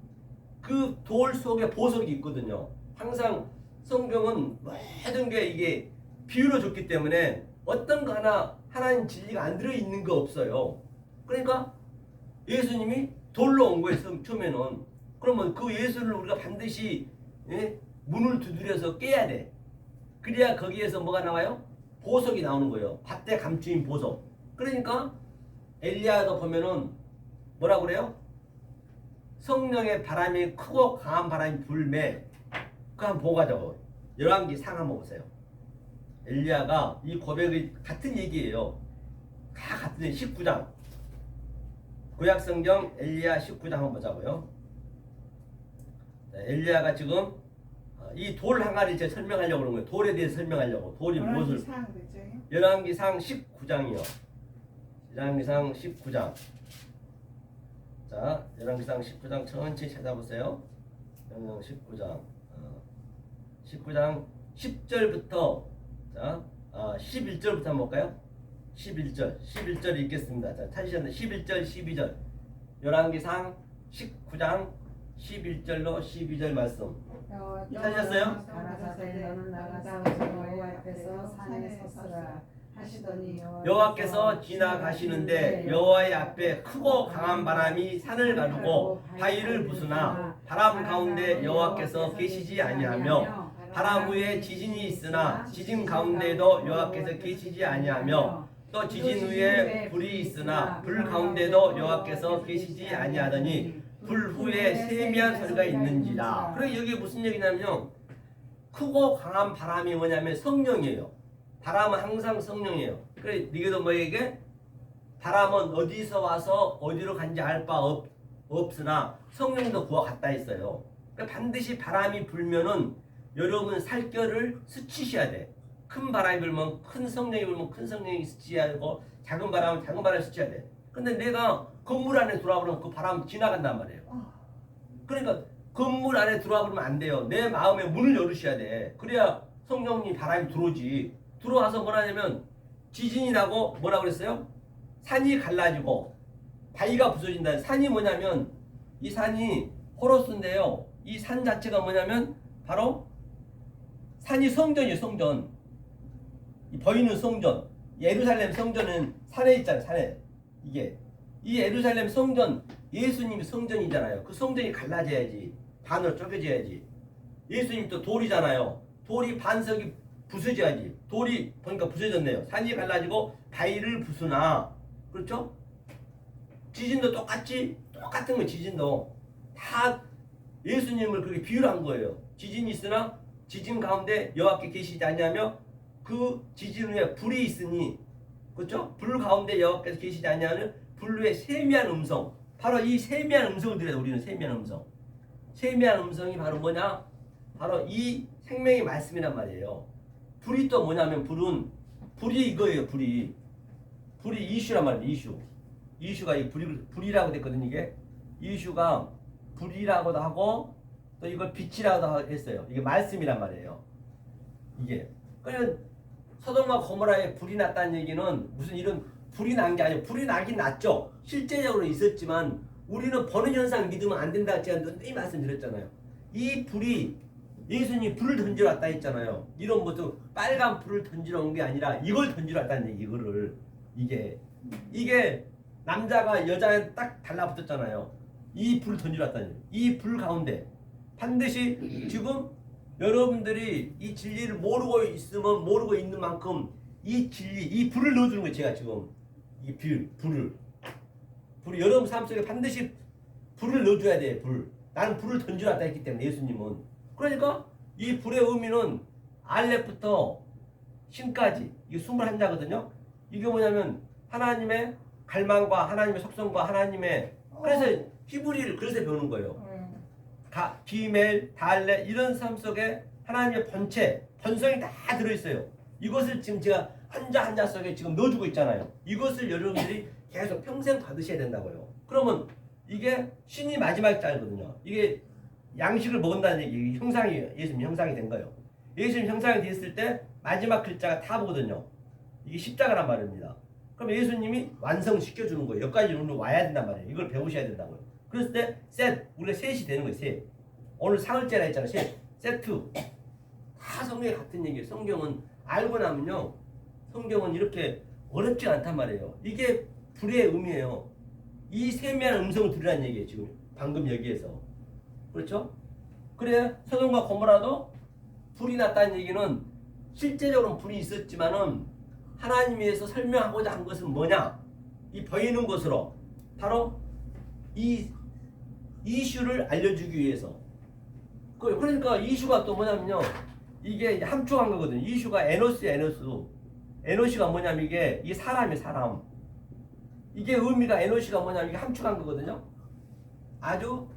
그 돌 속에 보석이 있거든요. 항상 성경은 모든 게 이게 비유로 줬기 때문에 어떤 거 하나 하나님 진리가 안 들어있는 거 없어요. 그러니까 예수님이 돌로 온 거예요. 처음에는. 그러면 그 예수를 우리가 반드시 문을 두드려서 깨야 돼. 그래야 거기에서 뭐가 나와요? 보석이 나오는 거예요. 밭에 감추인 보석. 그러니까 엘리야도 보면은 뭐라 그래요? 성령의 바람이 크고 강한 바람이 불매. 그거 한번 보고 가자고. 열왕기 상 한번 보세요. 엘리야가 이 고백이 같은 얘기예요. 다 같은 19장. 구약성경 엘리야 19장 한번 보자고요. 엘리야가 지금 이 돌 항아리 제가 설명하려고 그런 거예요. 돌에 대해서 설명하려고. 돌이 무엇을? 열왕기상 19장이요. 열왕기상 19장. 자, 열왕기상 19장 천천히 찾아보세요. 성경 19장 10절부터 자 11절부터 한번 볼까요? 11절 읽겠습니다. 자, 찾으셨나요? 11절 12절 열왕기상 19장 11절로 12절 말씀 찾으셨어요? 가라사대 너는 나가서 여호와 앞에서 산에 섰으라 하시더니 여호와께서 지나가시는데 여호와의 앞에 크고 강한 바람이 산을 가르고 바위를 부수나 바람 가운데 여호와께서 계시지 아니하며 바람 후에 지진이 있으나 지진 가운데에도 여호와께서 계시지 아니하며 또 지진 후에 불이 있으나 불 가운데도 여호와께서 계시지 아니하더니 불 후에 세미한 소리가 있는지라. 그래 여기 무슨 얘기냐면 크고 강한 바람이 뭐냐면 성령이에요. 바람은 항상 성령이에요. 그래 니게도 뭐에게 바람은 어디서 와서 어디로 간지 알 바 없으나 성령도 그와 같다 했어요. 그러니까 반드시 바람이 불면은 여러분 살결을 스치셔야 돼. 큰 바람이 불면 큰 성령이 불면 큰 성령이 스치셔야 되고 작은 바람은 작은 바람이 스쳐야 돼. 근데 내가 건물 안에 들어와 버리면 그 바람 지나간단 말이에요. 그러니까 건물 안에 들어와 버리면 안 돼요. 내 마음에 문을 열으셔야 돼. 그래야 성령님 바람이 들어오지. 들어와서 뭐라냐면 지진이 나고 뭐라 그랬어요? 산이 갈라지고 바위가 부서진다. 산이 뭐냐면 이 산이 호로스인데요. 이 산 자체가 뭐냐면 바로 산이 성전이에요. 성전. 이 보이는 성전. 예루살렘 성전은 산에 있잖아요. 산에. 이게 이 예루살렘 성전 예수님이 성전이잖아요. 그 성전이 갈라져야지. 반으로 쪼개져야지. 예수님 또 돌이잖아요. 돌이 반석이 부서져야지. 돌이 보니까 부서졌네요. 산이 갈라지고 바위를 부수나 그렇죠? 지진도 똑같이 똑같은 거 지진도 다 예수님을 그렇게 비유를 한 거예요. 지진이 있으나 지진 가운데 여호와께 계시지 아니하며 그 지진 후에 불이 있으니 그렇죠? 불 가운데 여호와께서 계시지 아니하는 불 후에 세미한 음성. 바로 이 세미한 음성을 들어야 돼. 우리는 세미한 음성. 세미한 음성이 바로 뭐냐? 바로 이 생명의 말씀이란 말이에요. 불이 또 뭐냐면 불이 이거예요. 불이 이슈란 말이에요. 이슈가 이 불이라고 됐거든요. 이게 이슈가 불이라고도 하고 또 이걸 빛이라고도 했어요. 이게 말씀이란 말이에요. 이게 그러면 소돔과 고모라에 불이 났다는 얘기는 무슨 이런 불이 난 게 아니에요. 불이 나긴 났죠. 실제적으로 있었지만 우리는 보는 현상 믿으면 안 된다. 제가 늘 말씀드렸잖아요. 이 불이 예수님이 불을 던지러 왔다 했잖아요. 이런 무슨 빨간 불을 던지러 온 게 아니라 이걸 던지러 왔다는 얘기. 이거를 이게 남자가 여자에 딱 달라붙었잖아요. 이 불을 던지러 왔다는 얘기. 이 불 가운데 반드시 지금 여러분들이 이 진리를 모르고 있으면 모르고 있는 만큼 이 진리, 이 불을 넣어주는 거예요. 제가 지금 이 불을 여러분 삶 속에 반드시 불을 넣어줘야 돼요. 나는 불을 던지러 왔다 했기 때문에 예수님은. 그러니까 이 불의 의미는 알렙부터 신까지 이게 21자거든요. 이게 뭐냐면 하나님의 갈망과 하나님의 속성과 하나님의 그래서 히브리를 그래서 배우는 거예요. 기멜, 달레 이런 삶 속에 하나님의 본성이 다 들어있어요. 이것을 지금 제가 한자 속에 지금 넣어주고 있잖아요. 이것을 여러분들이 계속 평생 받으셔야 된다고요. 그러면 이게 신이 마지막 자거든요. 이게 양식을 먹는다는 얘기, 예수님 형상이 된 거예요. 예수님 형상이 됐을 때 마지막 글자가 타보거든요. 이게 십자가란 말입니다. 그럼 예수님이 완성시켜주는 거예요. 여기까지 와야 된단 말이에요. 이걸 배우셔야 된다고요. 그랬을 때 우리가 셋이 되는 거예요. 셋. 오늘 사흘째라 했잖아요. 세트. 다 성경에 같은 얘기예요. 성경은 알고 나면요. 성경은 이렇게 어렵지 않단 말이에요. 이게 불의 의미예요. 이 세미한 음성을 들으라는 얘기예요. 지금 방금 여기에서. 그렇죠? 그래 소돔과 고모라도 불이 났다는 얘기는 실제적으로는 불이 있었지만은 하나님께서 설명하고자 한 것은 뭐냐? 이 보이는 것으로 바로 이 이슈를 알려주기 위해서. 그러니까 이슈가 또 뭐냐면요. 이게 이제 함축한 거거든요. 이슈가 에노시가 뭐냐면 이게 사람이에요. 사람. 이게 의미가 에노시가 뭐냐면 이게 함축한 거거든요. 아주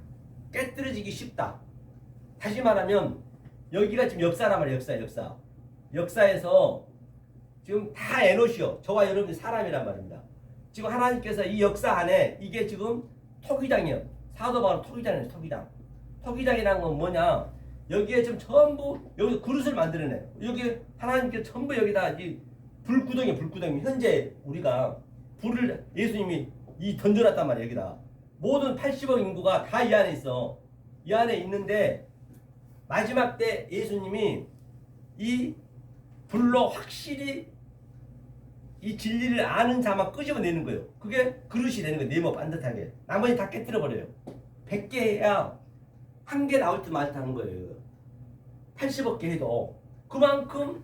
깨뜨려지기 쉽다. 다시 말하면 여기가 지금 역사란 말이에요. 역사에서 지금 다 에노시요. 저와 여러분이 사람이란 말입니다. 지금 하나님께서 이 역사 안에 이게 지금 토기장이에요. 사도 바울 토기장이에요. 토기장. 토기장이라는 건 뭐냐? 여기에 지금 전부 여기 그릇을 만들어내. 여기 하나님께 전부 여기다 이 불구덩이 현재 우리가 불을 예수님이 이 던져놨단 말이야 여기다. 모든 80억 인구가 다 이 안에 있어. 이 안에 있는데 마지막 때 예수님이 이 불로 확실히 이 진리를 아는 자만 끄집어내는 거예요. 그게 그릇이 되는 거예요. 네모 반듯하게. 나머지 다 깨뜨려 버려요. 100개 해야 한 개 나올 듯 말 듯하는 거예요. 80억 개 해도 그만큼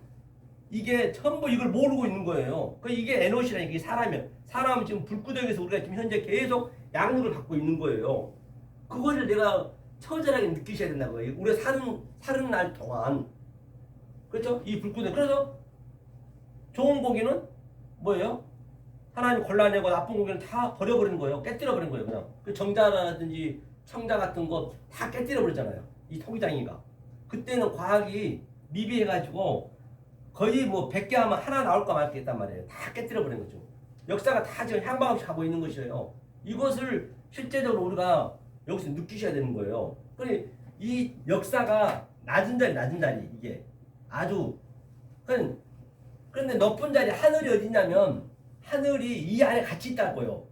이게 전부 이걸 모르고 있는 거예요. 그 이게 에노시라 이게 사람이에요. 사람은 지금 불구덩이에서 우리가 지금 현재 계속 양육을 받고 있는 거예요. 그거를 내가 처절하게 느끼셔야 된다고요. 우리가 사는 날 동안 그렇죠? 이 불구덩이. 그래서 좋은 고기는 뭐예요? 하나님 골라내고 나쁜 고기는 다 버려버리는 거예요. 깨뜨려버리는 거예요. 그냥 그 정자라든지 청자 같은 거 다 깨뜨려버리잖아요. 이 토기장이가. 그때는 과학이 미비해가지고 거의 뭐 100개 하면 하나 나올까 말까 했단 말이에요. 다 깨뜨려버린 거죠. 역사가 다 지금 향방 없이 가고 있는 것이에요. 이것을 실제적으로 우리가 여기서 느끼셔야 되는 거예요. 그러니 이 역사가 낮은 자리 이게 아주 그런데 높은 자리 하늘이 어디냐면 하늘이 이 안에 같이 있다고요.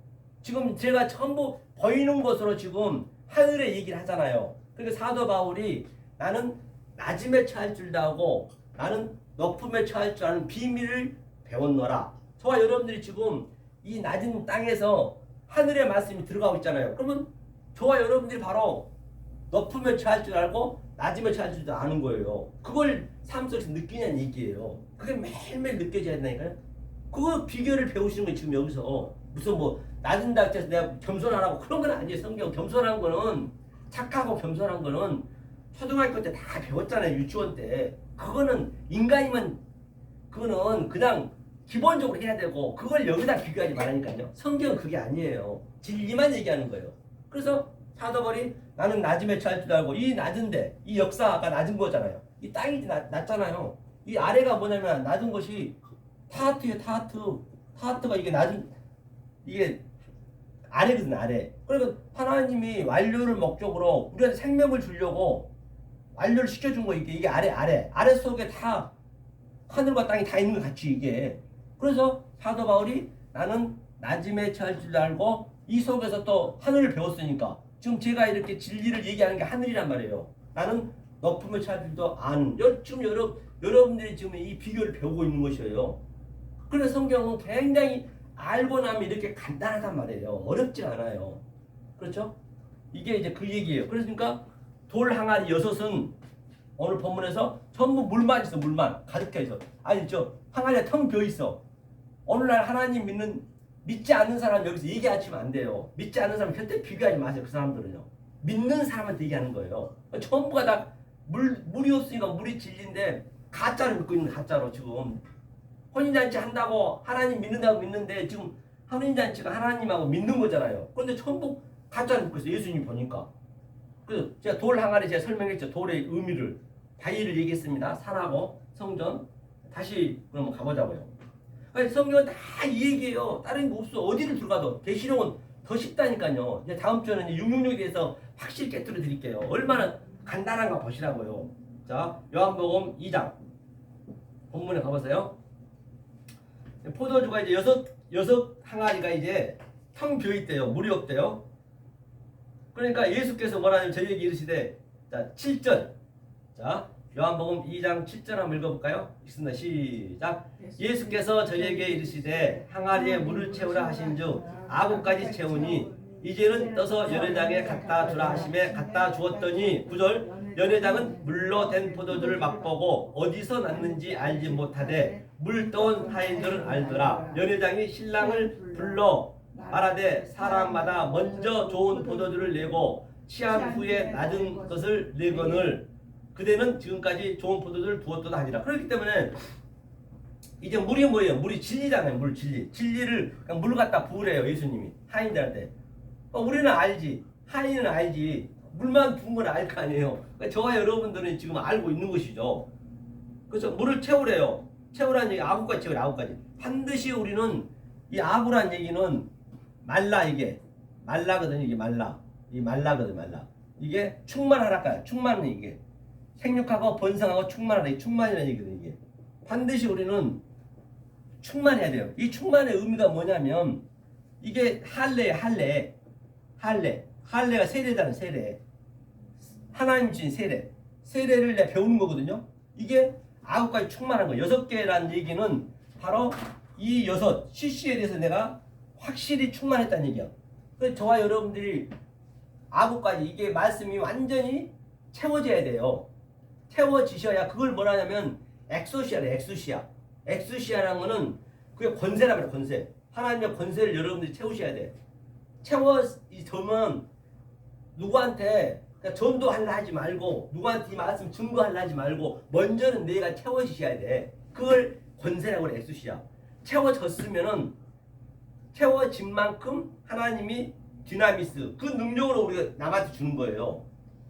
지금 제가 전부 보이는 것으로 지금 하늘의 얘기를 하잖아요. 그러니까 사도 바울이 나는 낮음에 처할 줄도 하고 나는 높음에 처할 줄 아는 비밀을 배웠노라. 저와 여러분들이 지금 이 낮은 땅에서 하늘의 말씀이 들어가고 있잖아요. 그러면 저와 여러분들이 바로 높음에 처할 줄 알고 낮음에 처할 줄도 아는 거예요. 그걸 삶 속에서 느끼냐는 얘기예요. 그게 매일매일 느껴져야 된다니까요. 그거 비결을 배우시는 거예요. 지금 여기서 무슨 뭐 낮은 닥쳐서 내가 겸손하라고 그런 건 아니에요. 성경 겸손한 거는 착하고 겸손한 거는 초등학교 때 다 배웠잖아요. 유치원 때. 그거는 인간이면 그거는 그냥 기본적으로 해야 되고 그걸 여기다 비교하지 말라니까요. 성경은 그게 아니에요. 진리만 얘기하는 거예요. 그래서 사도 바울이 나는 낮음에 처할 줄 알고 이 낮은데 이 역사가 낮은 거잖아요. 이 땅이 낮잖아요. 이 아래가 뭐냐면 낮은 것이 타하트예요. 타하트가 이게 낮은 이게 아래거든 아래. 그러니까 하나님이 완료를 목적으로 우리한테 생명을 주려고 완료를 시켜준 거 이게 아래 속에 다 하늘과 땅이 다 있는 것 같이 이게. 그래서 사도 바울이 나는 낮음에 처할 줄 알고 이 속에서 또 하늘을 배웠으니까 지금 제가 이렇게 진리를 얘기하는 게 하늘이란 말이에요. 나는 높음에 처할 줄도 아는. 지금 여러분들이 지금 이 비교를 배우고 있는 것이에요. 그래서 성경은 굉장히 알고 나면 이렇게 간단하단 말이에요. 어렵지 않아요. 그렇죠? 이게 이제 그 얘기예요. 그러니까 돌 항아리 6은 오늘 본문에서 전부 물만 있어. 물만 가득해 있어. 아니 저 항아리가 텅 비어 있어. 오늘날 하나님 믿지 않는 사람 여기서 얘기하시면 안 돼요. 믿지 않는 사람 절대 비교하지 마세요. 그 사람들은요. 믿는 사람한테 얘기하는 거예요. 전부가 다 물이 없으니까 물이 진리인데 가짜를 믿고 있는 가짜로 지금 혼인잔치 한다고 하나님 믿는다고 믿는데 지금 혼인잔치가 하나님하고 믿는 거잖아요. 그런데 전부 가짜를 믿고 있어요. 예수님 보니까. 그래서 제가 돌 항아리 제가 설명했죠. 돌의 의미를 다이를 얘기했습니다. 산하고 성전. 다시 그럼 가보자고요. 성경은 다 이 얘기예요. 다른 거 없어. 어디를 들어가도. 계시록은 더 쉽다니까요. 이제 다음 주에는 666에 대해서 확실히 깨뜨려 드릴게요. 얼마나 간단한가 보시라고요. 자, 요한복음 2장 본문에 가보세요. 포도주가 이제 여섯 항아리가 이제 텅 비어 있대요. 물이 없대요. 그러니까 예수께서 뭐라냐면 저희에게 이르시되, 자 7절. 자 요한복음 2장 7절 한번 읽어볼까요? 읽습니다. 시작. 예수께서 저희에게 이르시되 항아리에 물을 채우라 하신즉 아구까지 채우니 이제는 떠서 연회장에 갖다 주라 하심에 갖다 주었더니 9절. 연회장은 물로 된 포도주를 맛보고 어디서 났는지 알지 못하되 물 떠온 하인들은 알더라. 연회장이 신랑을 불러 말하되 사람마다 먼저 좋은 포도주를 내고 취한 후에 낮은 것을 내거늘 그대는 지금까지 좋은 포도주를 두었도다 하니라. 그렇기 때문에 이제 물이 뭐예요? 물이 진리잖아요. 물 진리. 진리를 그냥 물 갖다 부으래요. 예수님이 하인들한테. 우리는 알지. 하인은 알지. 물만 부은 건 알 거 아니에요. 그러니까 저와 여러분들은 지금 알고 있는 것이죠. 그래서 물을 채우래요. 채우라는 얘기 아구까지 채우래. 아구까지. 반드시 우리는 이 아구란 얘기는 말라. 이게 말라거든요. 이게 말라. 이 말라거든. 말라. 이게 충만하라까요. 충만은 이게 생육하고 번성하고 충만하라. 이 충만이라는 얘기거든요. 이게 반드시 우리는 충만해야 돼요. 이 충만의 의미가 뭐냐면 이게 할례가 세례잖아요. 세례. 하나님 주신 세례를 내가 배우는 거거든요. 이게 9가지 충만한 거. 6개라는 얘기는 바로 이 6 CC에 대해서 내가 확실히 충만했다는 얘기야. 그래서 저와 여러분들이 9가지 이게 말씀이 완전히 채워져야 돼요. 채워지셔야 그걸 뭐라냐면 엑소시아래. 엑소시아라는 거는 그게 권세라면 권세. 하나님의 권세를 여러분들이 채우셔야 돼. 채워지면 누구한테 그러니까 전도하려 하지 말고 누구한테 이 말씀 증거하려 하지 말고 먼저는 내가 채워지셔야 돼. 그걸 권세라고 그래. 엑소시아. 채워졌으면은 채워진 만큼 하나님이 디나미스 그 능력으로 우리가 남한테 주는 거예요.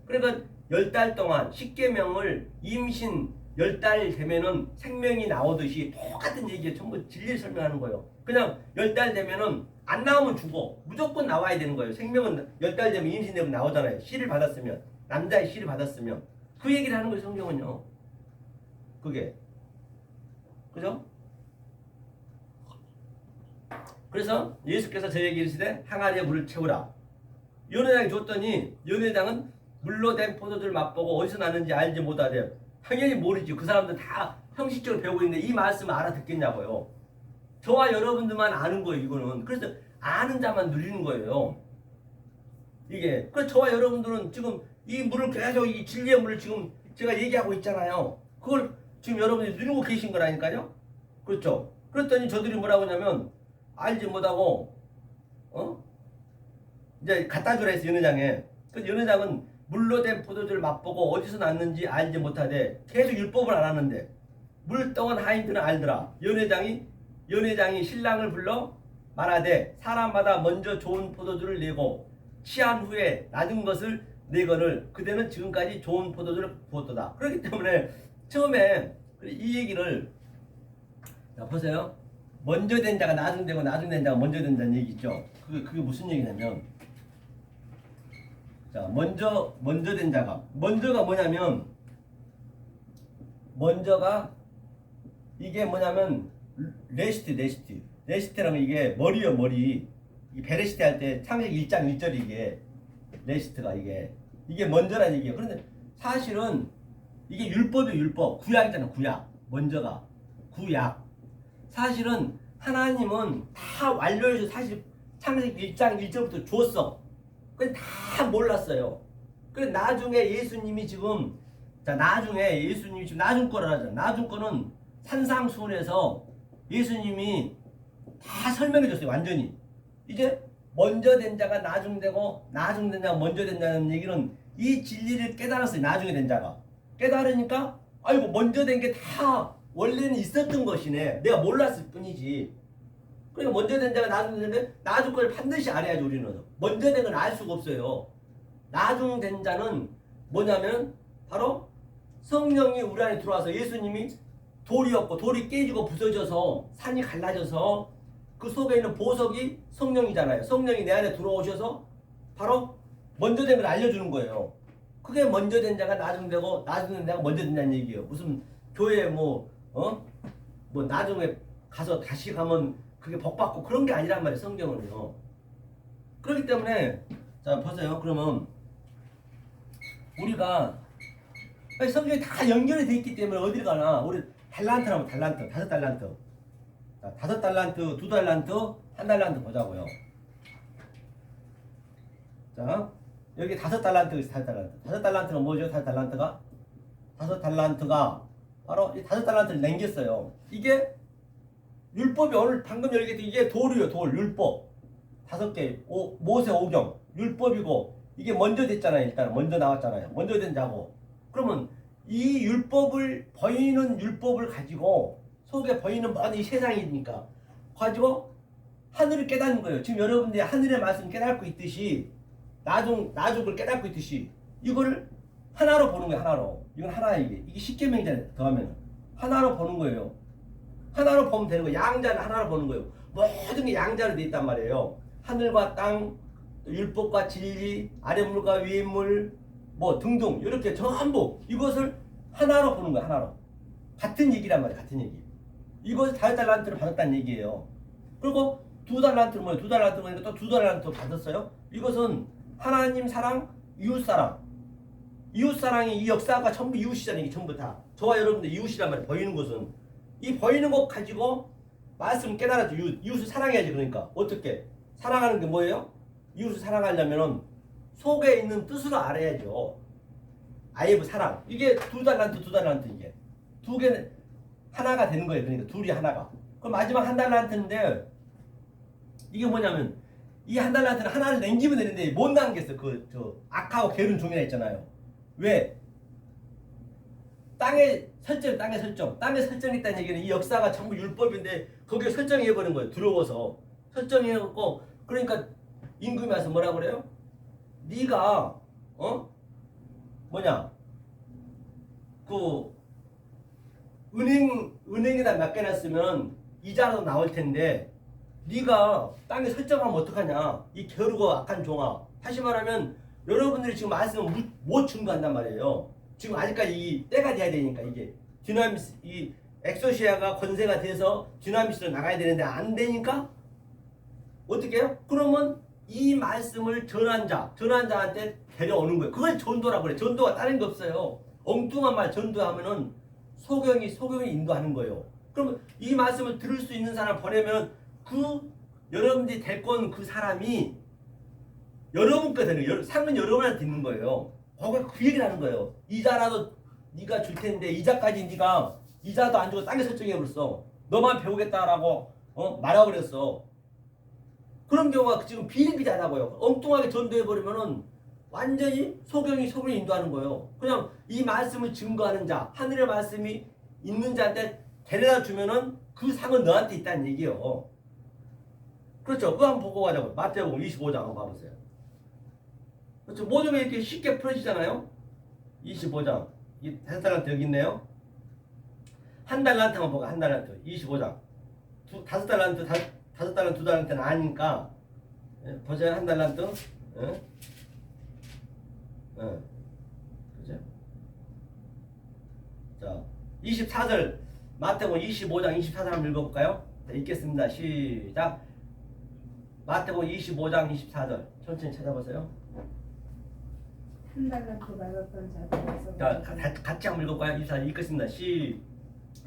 그러니까 10달 동안 십계명을 임신 10달 되면은 생명이 나오듯이 똑같은 얘기에 전부 진리를 설명하는 거예요. 그냥 10달 되면은 안 나오면 죽어. 무조건 나와야 되는 거예요. 생명은 10달 되면 임신되면 나오잖아요. 씨를 받았으면 남자의 씨를 받았으면 그 얘기를 하는 거예요. 성경은요. 그게 그죠? 그래서 예수께서 저에게 이르시되 항아리에 물을 채우라. 연회장이 줬더니 연회장은 물로 된 포도주를 맛보고 어디서 났는지 알지 못하되 당연히 모르지. 그 사람들 다 형식적으로 배우고 있는데 이 말씀을 알아듣겠냐고요. 저와 여러분들만 아는 거예요. 이거는. 그래서 아는 자만 누리는 거예요. 이게. 그래서 저와 여러분들은 지금 이 물을 계속 이 진리의 물을 지금 제가 얘기하고 있잖아요. 그걸 지금 여러분들이 누리고 계신 거라니까요. 그렇죠. 그랬더니 저들이 뭐라고 하냐면 알지 못하고 이제 갖다 주라 했어. 연회장에. 그 연회장은 물로 된 포도주를 맛보고 어디서 났는지 알지 못하되 계속 율법을 알았는데 물동은 하인들은 알더라. 연회장이 신랑을 불러 말하되 사람마다 먼저 좋은 포도주를 내고 취한 후에 낮은 것을 내거늘 그대는 지금까지 좋은 포도주를 부었도다. 그렇기 때문에 처음에 이 얘기를 자 보세요. 먼저 된 자가 나중 되고 나중 된 자가 먼저 된다는 얘기 있죠. 그게 무슨 얘기냐면 자 먼저 된 자가 먼저가 뭐냐면 먼저가 이게 뭐냐면 레시트라면 이게 머리요 머리. 이 베레시트 할 때 창세기 1장 1절이 이게 레시트가 이게 먼저라는 얘기예요. 그런데 사실은 이게 율법이에요. 율법 구약이잖아요. 구약 먼저가 구약. 사실은 하나님은 다 완료해서 사실 창세기 1장 1절부터 줬어. 그건 다 몰랐어요. 그래 나중에 예수님이 지금 나중 거를 하잖아. 나중 거는 산상수훈에서 예수님이 다 설명해 줬어요. 완전히. 이제 먼저 된 자가 나중 되고 나중 된 자가 먼저 된다는 얘기는 이 진리를 깨달았어요. 나중에 된 자가. 깨달으니까 아이고 먼저 된 게 다 원래는 있었던 것이네. 내가 몰랐을 뿐이지. 그러니까 먼저 된 자가 나중 되는데 나중 걸 반드시 알아야지 우리는. 먼저 된 건 알 수가 없어요. 나중 된 자는 뭐냐면 바로 성령이 우리 안에 들어와서 예수님이 돌이었고 돌이 깨지고 부서져서 산이 갈라져서 그 속에 있는 보석이 성령이잖아요. 성령이 내 안에 들어오셔서 바로 먼저 된 걸 알려주는 거예요. 그게 먼저 된 자가 나중 되고 나중 된 자가 먼저 된다는 얘기예요. 무슨 교회 뭐 나중에 가서 다시 가면 그게 복 받고 그런 게 아니란 말이에요. 성경은요. 그렇기 때문에 자 보세요. 그러면 우리가 성경이 다 연결이 돼 있기 때문에 어딜 가나 우리 달란트라면 달란트 5달란트 자 5달란트 2달란트 1달란트 보자고요. 자 여기 5달란트 있어. 5달란트가 뭐죠? 5달란트가 바로 이 5달란트를 남겼어요. 이게 율법이 오늘 방금 얘기했던 이게 돌이에요. 돌 율법 5개 모세 오경 율법이고 이게 먼저 됐잖아요. 일단 먼저 나왔잖아요. 먼저 된 자고 그러면 이 율법을 보이는 율법을 가지고 속에 보이는 모든 이 세상이니까 가지고 하늘을 깨닫는 거예요. 지금 여러분들이 하늘의 말씀 깨닫고 있듯이 나중을 깨닫고 있듯이 이거를 하나로 보는 거예요. 하나로. 이건 하나야 이게 십계명이잖아요. 더하면 하나로 보는 거예요. 하나로 보면 되는 거예요. 양자는 하나로 보는 거예요. 모든 게 양자로 돼 있단 말이에요. 하늘과 땅, 율법과 진리, 아랫물과 위물 뭐 등등 이렇게 전부 이것을 하나로 보는 거야. 하나로. 같은 얘기란 말이야. 같은 얘기. 이것을 5달란트를 받았다는 얘기예요. 그리고 2달란트는 뭐예요? 2달란트 보니까 또 2달란트 받았어요. 이것은 하나님 사랑, 이웃 사랑. 이웃 사랑이 이 역사가 전부 이웃이잖아요. 이게 전부 다. 저와 여러분들 이웃이란 말이에요. 보이는 것은. 이 보이는 것 가지고 말씀 깨달았죠. 이웃을 사랑해야지. 그러니까 어떻게? 사랑하는 게 뭐예요? 이웃을 사랑하려면은 속에 있는 뜻으로 알아야죠. 아이브 사랑. 이게 2달란트 이게. 두 개 하나가 되는 거예요. 그러니까 둘이 하나가. 그럼 마지막 1달란트인데 이게 뭐냐면 이 1달란트는 하나를 남기면 되는데 못 남겼어. 저 악하고 게으른 종이나 있잖아요. 왜? 땅의 설정. 땅에 설정했다는 얘기는 이 역사가 전부 율법인데 거기에 설정해버린 거예요. 두려워서 설정해갖고 그러니까 임금이 와서 뭐라 그래요? 네가 뭐냐 그 은행에다 맡겨놨으면 이자라도 나올 텐데 네가 땅에 설정하면 어떡하냐 이 게으르고 악한 종아. 다시 말하면 여러분들이 지금 말씀을 못 증거한단 말이에요. 지금 아직까지 이 때가 돼야 되니까 이게 디나미스 이 엑소시아가 권세가 돼서 디나미스로 나가야 되는데 안 되니까 어떻게 해요? 그러면 이 말씀을 전한 자한테 데려오는 거예요. 그걸 전도라고 그래. 전도가 다른 게 없어요. 엉뚱한 말 전도하면은 소경이 인도하는 거예요. 그러면 이 말씀을 들을 수 있는 사람 보내면 그 여러분들이 데리고 그 사람이 여러분께 되는 거예요. 상은 여러분한테 있는 거예요. 거기에 그 얘기를 하는 거예요. 이자라도 네가 줄 텐데 이자까지 네가 이자도 안 주고 땅에 설정해버렸어. 너만 배우겠다라고 말아버렸어. 그런 경우가 지금 비일비재하다고요. 엉뚱하게 전도해버리면은 완전히 소경이 인도하는 거예요. 그냥 이 말씀을 증거하는 자, 하늘의 말씀이 있는 자한테 데려다 주면은 그 상은 너한테 있다는 얘기예요. 그렇죠. 그거 한번 보고 가자고요. 마태복음 25장 한번 봐보세요. 그렇죠. 모든 게 이렇게 쉽게 풀어지잖아요. 25장. 이 5달란트 여기 있네요. 1달란트 한번 보고 1달란트 25장. 5달란트 2달란트는 아니니까 보세요. 1달란트. 그죠? 자, 24절 마태복음 25장 24절 한번 읽어볼까요? 자, 읽겠습니다. 시작. 마태복음 25장 24절 천천히 찾아보세요. 1달란트 받았던 자들에서 자, 같이 한번 읽어볼까요? 24절 읽겠습니다.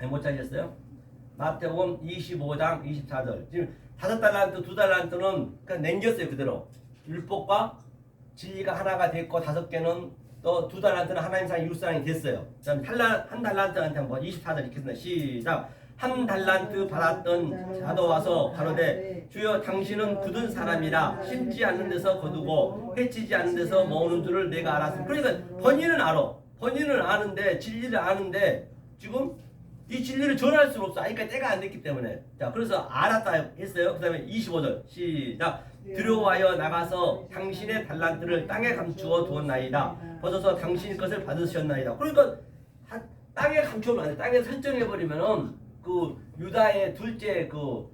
못 찾으셨어요? 마태복음 25장 24절. 지금 5달란트 2달란트는 그냥 남겼어요. 그대로 율법과 진리가 하나가 됐고 5개는 또 2달란트는 하나님 사랑 이웃 사랑이 됐어요. 그다음 1달란트한테 한번 24절 읽겠습니다. 시작. 1달란트 받았던 자도 와서 가로되 주여 당신은 굳은 사람이라 심지 않는 데서 거두고 해치지 않는 데서 모으는 줄을 내가 알았습니다. 그러니까 본인은 알아. 본인은 아는데 진리를 아는데 지금 이 진리를 전할 수는 없어. 아직까지 때가 안 됐기 때문에. 자, 그래서 알았다 했어요. 그 다음에 25절 시작. 두려워하여 나가서 당신의 달란트를 땅에 감추어 두었나이다. 벗어서 당신의 것을 받으셨나이다. 그러니까 땅에 감추면 안 돼. 땅에 설정해버리면은 그 유다의 둘째 그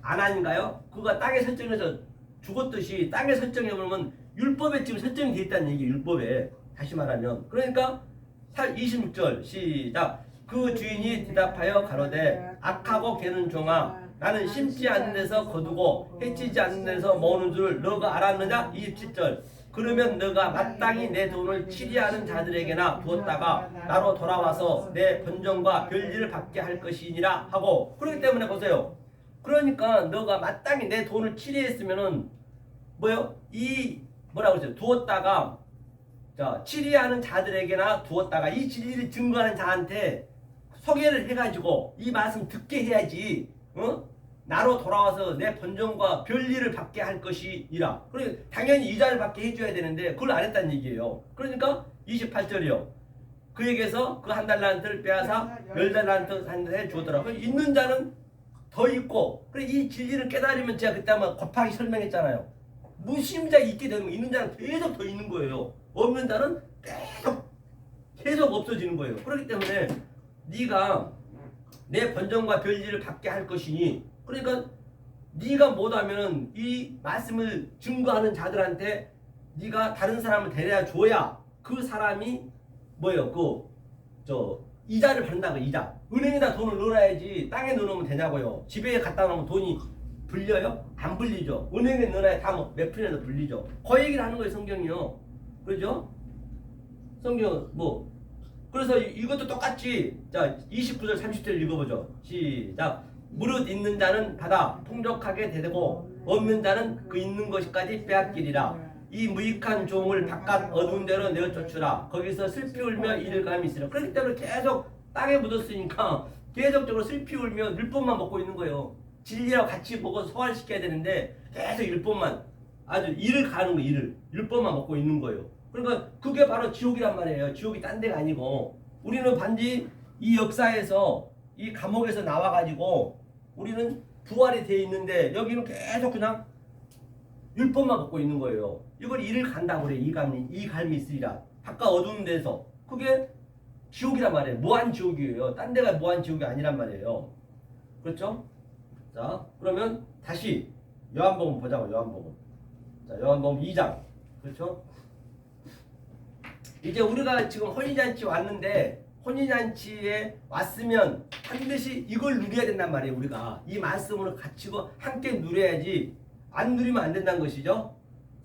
아난인가요? 그가 땅에 설정해서 죽었듯이 땅에 설정해버리면 율법에 지금 설정이 돼 있다는 얘기. 율법에 다시 말하면 그러니까 26절 시작. 그 주인이 대답하여 가로되 악하고 게으른 종아 나는 심지 않는 데서 거두고 해치지 않는 데서 모으는 줄 너가 알았느냐? 27절. 그러면 너가 마땅히 내 돈을 치리하는 자들에게나 두었다가 나로 돌아와서 내 번정과 별일을 받게 할 것이니라 하고. 그렇기 때문에 보세요. 그러니까 너가 마땅히 내 돈을 치리했으면은 뭐요? 이 뭐라고 그러죠? 두었다가 자 치리하는 자들에게나 두었다가 이 진리를 증거하는 자한테 소개를 해가지고 이 말씀 듣게 해야지. 나로 돌아와서 내 번정과 별일을 받게 할 것이니라. 그러니까 당연히 이자를 받게 해줘야 되는데 그걸 안 했다는 얘기예요. 그러니까 28절이요. 그에게서 그 1달란트를 빼앗아 10달란트 해 주더라고요. 있는 자는 더 있고 그래 이 진리를 깨달으면 제가 그때 한번 곱하기 설명했잖아요. 무심자가 있게 되면 있는 자는 계속 더 있는 거예요. 없는 자는 계속 없어지는 거예요. 그렇기 때문에 네가 내 번정과 별일을 받게 할 것이니 그러니까 네가 못하면 이 말씀을 증거하는 자들한테 네가 다른 사람을 데려다 줘야 그 사람이 뭐예요? 저 이자를 받는다고. 이자. 은행에다 돈을 넣어야지 땅에 넣어놓으면 되냐고요. 집에 갖다 놓으면 돈이 불려요? 안 불리죠. 은행에 넣어야 다 몇 푼이라도 불리죠. 그 얘기를 하는 거예요, 성경이요. 그렇죠? 성경 그래서 이것도 똑같이 자 29절 30절 읽어보죠. 시작. 무릇 있는 자는 받아 풍족하게 되고 없는 자는 그 있는 것까지 빼앗기리라. 이 무익한 종을 바깥 어두운 데로 내어 쫓으라. 거기서 슬피 울며 이를 감이 있으라. 그렇기 때문에 계속 땅에 묻었으니까 계속적으로 슬피 울며 율법만 먹고 있는 거예요. 진리랑 같이 먹어서 소화시켜야 되는데 계속 율법만 아주 이를 가는 거 율법만 먹고 있는 거예요. 그러니까 그게 바로 지옥이란 말이에요. 지옥이 딴 데가 아니고 우리는 반드시 이 역사에서 이 감옥에서 나와가지고 우리는 부활이 돼 있는데 여기는 계속 그냥 율법만 먹고 있는 거예요. 이걸 이를 간다고 그래. 이 갈미 있으리라. 바깥 어두운 데서. 그게 지옥이란 말이에요. 무한 지옥이에요. 딴 데가 무한 지옥이 아니란 말이에요. 그렇죠? 자, 그러면 다시 요한복음 보자고. 요한복음. 자, 요한복음 2장. 그렇죠? 이제 우리가 지금 혼인잔치 왔는데 혼인잔치에 왔으면 반드시 이걸 누려야 된단 말이에요. 우리가 이 말씀으로 갇히고 함께 누려야지 안 누리면 안 된다는 것이죠.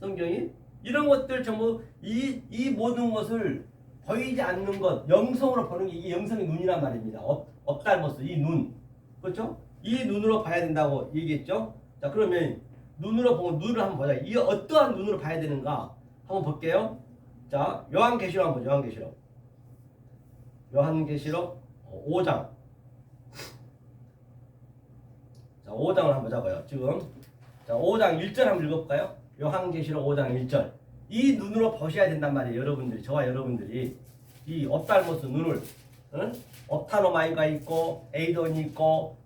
성경이 이런 것들 전부 이 모든 것을 보이지 않는 것 영성으로 보는 게 이게 영성의 눈이란 말입니다. 업달모스 이 눈. 그렇죠? 이 눈으로 봐야 된다고 얘기했죠. 자, 그러면 눈으로 보고 눈을 한번 보자. 이 어떠한 눈으로 봐야 되는가 한번 볼게요. 자, 요한계시록 한번 보죠. 요한계시록 5장. 자, 5장을 한번 보자고요. 지금 자, 5장 1절 한번 읽어볼까요? 요한계시록 5장 1절. 이 눈으로 보셔야 된단 말이에요. 여러분들이 저와 여러분들이 이 업달모스 눈을 업타노마이가 있고 에이돈이 있고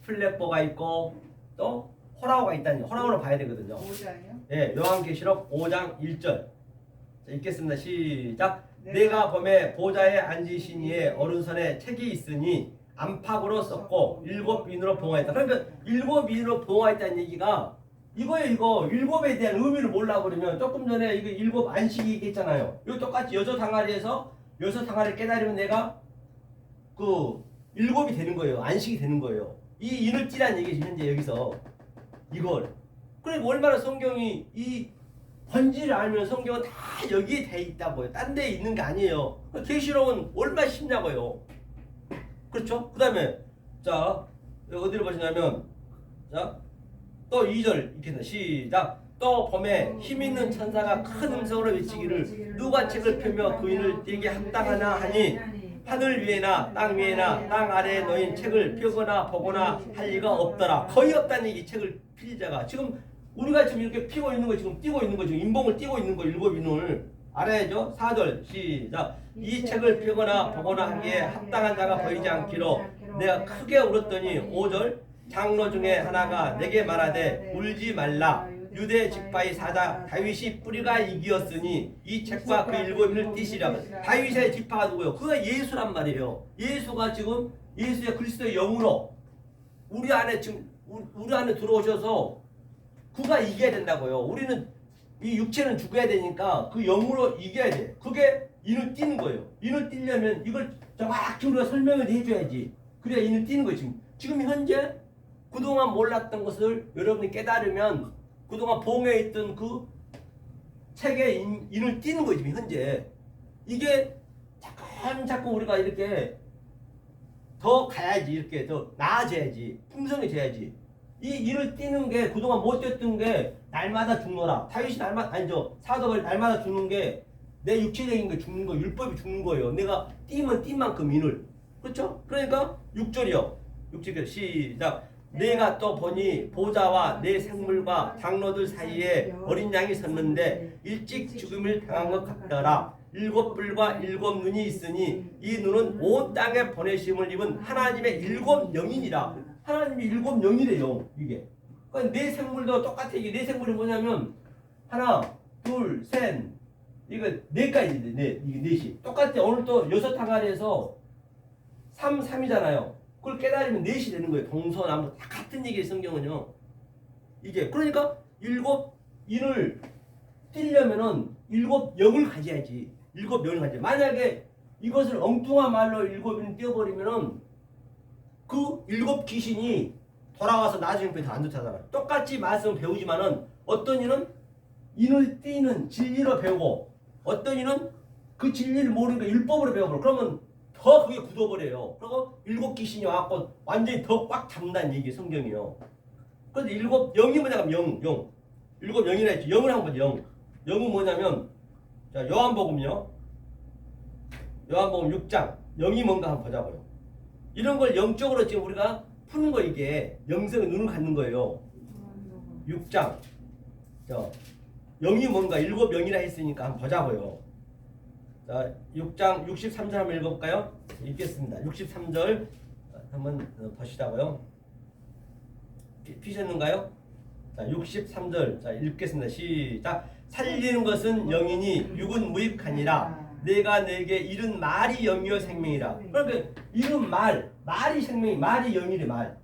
플레뽀가 있고 또 호라오가 있다니 호라오로 봐야 되거든요. 5장이요? 네, 요한계시록 5장 1절. 자, 읽겠습니다. 시작. 내가 범에 보좌에 앉으신 이의 오른손에 책이 있으니 안팎으로 썼고 7인으로 봉하였다. 그러니까 7인으로 봉하였다는 얘기가 이거예요. 이거 율법에 대한 의미를 몰라 그러면 조금 전에 이거 율법 안식이 얘기했잖아요. 이거 똑같이 여섯 항아리에서 여섯 항아리 깨달으면 내가 그 율법이 되는 거예요. 안식이 되는 거예요. 이 인을 띠라는 얘기죠. 현재 여기서 이걸. 그래 얼마나 성경이 이 본질을 알면 성경은 다 여기에 돼 있다고요. 딴 데에 있는 게 아니에요. 계시록은 얼마나 쉽냐고요. 그렇죠? 그 다음에 자 어디를 보시냐면 자 또 2절 읽겠습니다. 시작. 또 범에 힘있는 천사가 큰 음성으로 외치기를 누가 책을 펴며 그 인을 떼게 합당하나 하니 하늘 위에나 땅 위에나 땅 아래에 놓인 책을 펴거나 보거나 할 리가 없더라. 거의 없다는 얘기. 책을 필 자가 지금 우리가 지금 이렇게 피고 있는 거 지금 띄고 있는 거 지금 인봉을 띄고 있는 거 일곱 인을 알아야죠. 4절 시작. 이 책을 펴거나 보거나 하기에 합당한 자가 보이지 않기로 내가 크게 울었더니 5절 장로 중에 하나가 내게 말하되 울지 말라. 유대 지파의 사자 다윗이 뿌리가 이기었으니 이 책과 그 7인을 띠시라. 다윗의 지파가 누구요? 그가 예수란 말이에요. 예수가 지금 예수의 그리스도의 영으로 우리 안에 지금 우리 안에 들어오셔서 그가 이겨야 된다고요. 우리는 이 육체는 죽어야 되니까 그 영으로 이겨야 돼. 그게 인을 띠는 거예요. 인을 띠려면 이걸 정확히 우리가 설명을 해줘야지. 그래야 인을 띠는 거예요. 지금 현재 그동안 몰랐던 것을 여러분이 깨달으면 그동안 봉해 있던 그 책에 인을 띠는 거예요. 지금 현재 이게 자꾸 우리가 이렇게 더 가야지. 이렇게 더 나아져야지. 풍성해져야지. 이 인을 띠는 게 그동안 못 뛰었던 게 날마다 죽노라. 다윗이 사도가 날마다 죽는 게 내 육체적인 게 죽는 거, 율법이 죽는 거예요. 내가 띠면 띠 만큼 인을. 그렇죠? 그러니까 6절이요. 6절 시작. 내가 또 보니 보좌와 내 생물과 장로들 사이에 어린 양이 섰는데 일찍 죽음을 당한 것 같더라. 7뿔과 7눈이 있으니 이 눈은 온 땅에 보내심을 입은 하나님의 7영이니라. 하나님이 7영이래요. 이게. 그러니까 내 생물도 똑같아. 이게 내 생물이 뭐냐면 하나, 둘, 셋. 이거 4가지 네. 이게 4시. 똑같아. 오늘 또 6 항아리에서 3이잖아요. 그걸 깨달으면 4시 되는 거예요. 동서남북 다 같은 얘기예요. 성경은요. 이게 그러니까 일곱 인을 띄려면은 일곱 영을 가져야지. 일곱 영을 가져. 만약에 이것을 엉뚱한 말로 일곱 인을 띄워버리면은 그 일곱 귀신이 돌아와서 나중에 다 안 좋다잖아. 똑같이 말씀을 배우지만은 어떤 이는 인을 띄는 진리로 배우고 어떤 이는 그 진리를 모르니까 율법으로 배워버려. 그러면 더 그게 굳어버려요. 그리고 일곱 귀신이 와갖고 완전히 더 꽉 잡는다는 얘기 성경이요. 그런데 일곱 영이 뭐냐면 영. 일곱 영이라 했죠. 영을 한번 보죠. 영. 영은 뭐냐면 자 요한복음요. 요한복음 6장. 영이 뭔가 한번 보자고요. 이런 걸 영적으로 지금 우리가 푸는 거 이게 영성의 눈을 갖는 거예요. 6장. 자, 영이 뭔가 일곱 영이라 했으니까 한번 보자고요. 자, 6장 63절 한번 읽어볼까요? 읽겠습니다. 63절 한번 보시자고요. 피셨는가요? 자, 63절 자 읽겠습니다. 시작. 살리는 것은 영이니 육은 무익하니라. 내가 내게 이른 말이 영이요 생명이라. 그러니까 이른 말이 생명이 말이 영이래 말.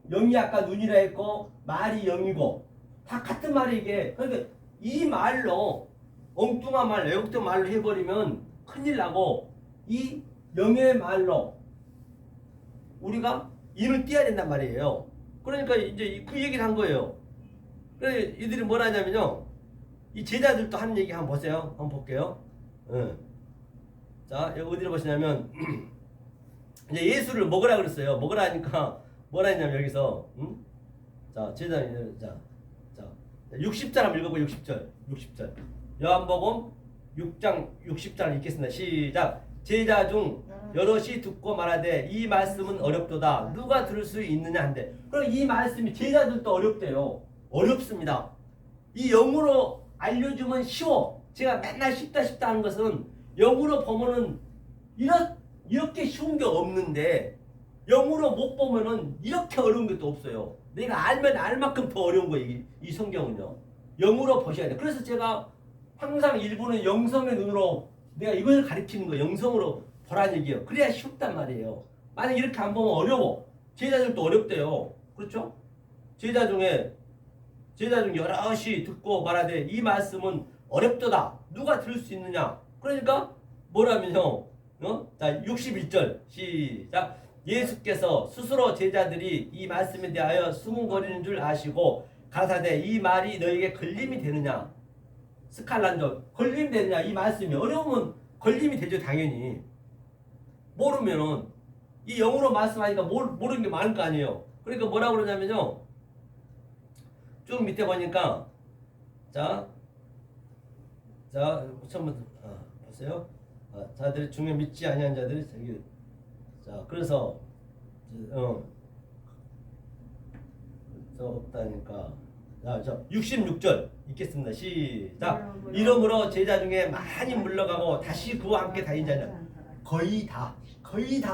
영이 아까 눈이라 했고 말이 영이고 다 같은 말이 이게. 그러니까 이 말로 엉뚱한 말, 외국적 말로 해버리면 큰일 나고 이 영의 말로 우리가 인을 띄어야 된단 말이에요. 그러니까 이제 그 얘기를 한 거예요. 그래 이들이 뭐라 하냐면요. 이 제자들도 하는 얘기 한번 보세요. 한번 볼게요. 자, 여기 어디를 보시냐면 이제 예수를 먹으라 그랬어요. 먹으라 하니까 뭐라 했냐면 여기서 자, 제자 자 60절 한번 읽어보 60절. 요한복음 6장 60절 읽겠습니다. 시작. 제자 중 여럿이 듣고 말하되 이 말씀은 어렵도다. 누가 들을 수 있느냐 한데. 그럼 이 말씀이 제자들도 어렵대요. 어렵습니다. 이 영으로 알려주면 쉬워. 제가 맨날 쉽다 하는 것은 영으로 보면은 이렇게 쉬운 게 없는데 영으로 못 보면은 이렇게 어려운 것도 없어요. 내가 알면 알 만큼 더 어려운 거예요. 이 성경은요. 영으로 보셔야 돼. 그래서 제가 항상 일부는 영성의 눈으로 내가 이걸 가르치는 거예요. 영성으로 보라는 얘기예요. 그래야 쉽단 말이에요. 만약 이렇게 안 보면 어려워. 제자들도 어렵대요. 그렇죠? 제자 중 여럿이 듣고 말하되 이 말씀은 어렵도다. 누가 들을 수 있느냐? 그러니까 뭐라면요. 자, 61절 시작. 예수께서 스스로 제자들이 이 말씀에 대하여 수문거리는 줄 아시고 가사대 이 말이 너에게 걸림이 되느냐? 스칼란도 걸림이 되느냐? 이 말씀이 어려우면 걸림이 되죠. 당연히. 모르면은 이 영어로 말씀하니까 모르는 게 많을 거 아니에요. 그러니까 뭐라 그러냐면요. 쭉 밑에 보니까 자 처음부터 보세요. 자들이 중에 믿지 아니한 자들이 저기 자 그래서 저 없다니까. 자 66절 읽겠습니다. 시작. 이러므로 제자 중에 많이 물러가고 다시 그와 함께 다닌 자는 거의 다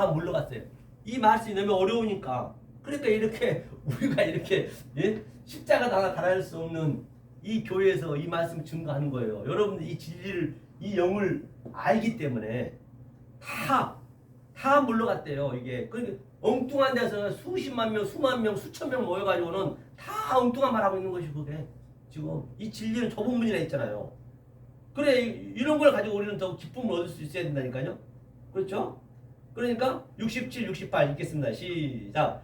물러갔어요. 이 말씀이 너무 어려우니까. 그러니까 이렇게 우리가 이렇게 십자가 달아날 수 없는 이 교회에서 이 말씀 증거하는 거예요. 여러분들 이 진리를 이 영을 알기 때문에 다 물러갔대요. 이게 그러니까 엉뚱한 데서 수십만 명, 수만 명, 수천 명 모여가지고는 다 엉뚱한 말하고 있는 것이 그게 지금 이 진리는 좁은 문이라 했잖아요. 그래 이런 걸 가지고 우리는 더 기쁨을 얻을 수 있어야 된다니까요. 그렇죠? 그러니까 67, 68 읽겠습니다. 시작.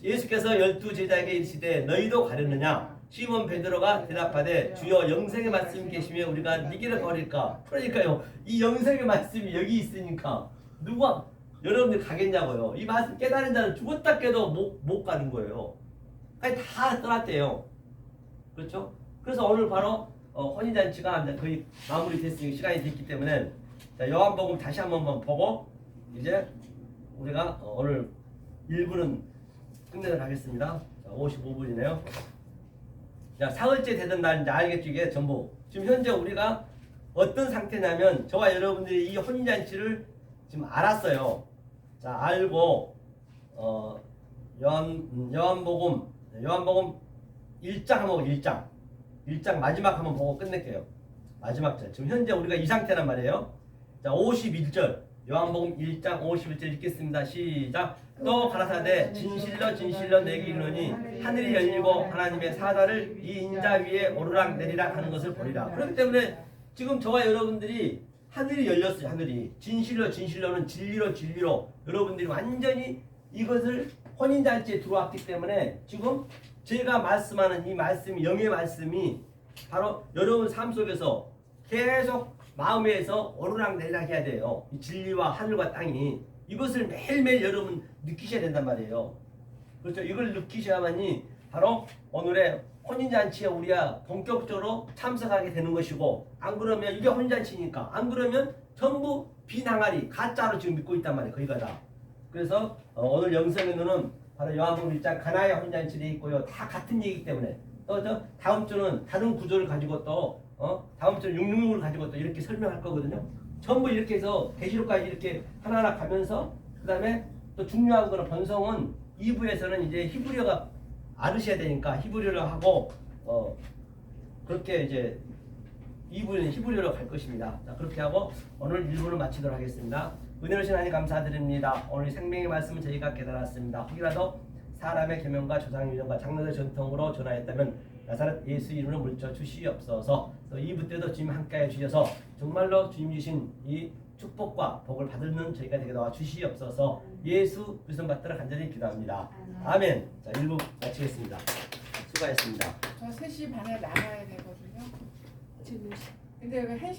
예수께서 12 제자에게 이르시되 너희도 가려느냐? 시몬 베드로가 대답하되 주여 영생의 말씀이 계시며 우리가 니기를 버릴까? 그러니까요. 이 영생의 말씀이 여기 있으니까 누가 여러분들 가겠냐고요. 이 말씀 깨달은 자는 죽었다 깨도 못 가는 거예요. 아니 다 떠났대요. 그렇죠? 그래서 오늘 바로 혼인잔치가 이제 거의 마무리됐으니 시간이 됐기 때문에 자, 요한복음 다시 한번 보고 이제 우리가 오늘 1부는 끝내도록 하겠습니다. 자, 55분이네요. 자, 사흘째 되던 날 이제 알겠죠? 이게 전부. 지금 현재 우리가 어떤 상태냐면 저와 여러분들이 이 혼인잔치를 지금 알았어요. 자, 알고 요한복음 1장 한번 보고 1장 마지막 한번 보고 끝낼게요. 마지막 절. 지금 현재 우리가 이 상태란 말이에요. 자, 51절 요한복음 1장 51절 읽겠습니다. 시작. 또 가라사대 진실로 진실로 내게 이르노니 하늘이 열리고 하나님의 사자를 이 인자 위에 오르락 내리락 하는 것을 보리라. 그렇기 때문에 지금 저와 여러분들이 하늘이 열렸어요. 하늘이 진실로 진실로는 진리로 진리로 여러분들이 완전히 이것을 혼인잔치에 들어왔기 때문에 지금 제가 말씀하는 이 말씀이 영의 말씀이 바로 여러분 삶 속에서 계속 마음에서 오르락 내리락 해야 돼요. 이 진리와 하늘과 땅이 이것을 매일매일 여러분 느끼셔야 된단 말이에요. 그렇죠? 이걸 느끼셔야만이 바로 오늘의 혼인잔치에 우리가 본격적으로 참석하게 되는 것이고, 안 그러면 이게 혼인잔치니까 안 그러면 전부 비낭아리 가짜로 지금 믿고 있단 말이에요. 거기가 다. 그래서 오늘 영상에는 바로 요한복음 1장 가나의 혼인잔치에 있고요. 다 같은 얘기이기 때문에 또 저 다음 주는 다른 구조를 가지고 또 다음 주는 666을 가지고 또 이렇게 설명할 거거든요. 전부 이렇게 해서 계시록까지 이렇게 하나하나 가면서 그 다음에 또 중요한 거는 번성은 2부에서는 이제 히브리어가 알으셔야 되니까 히브리어를 하고 그렇게 이제 2부는 히브리어로 갈 것입니다. 자, 그렇게 하고 오늘 1부를 마치도록 하겠습니다. 은혜로신 하나님 감사드립니다. 오늘 생명의 말씀은 저희가 깨달았습니다. 혹이라도 사람의 계명과 조상 유전과 장로의 전통으로 전하였다면 나사렛 예수 이름으로 물려 주시옵소서. 또 2부 때도 주님 함께해 주셔서 정말로 주님 주신 이 축복과 복을 받는 저희가 되게 도와 주시옵소서. 예수 그리스도 받들어 간절히 기도합니다. 아멘. 자, 1부 마치겠습니다. 수고하셨습니다. 저 3시 반에 나가야 되거든요. 지금 근데 왜 1시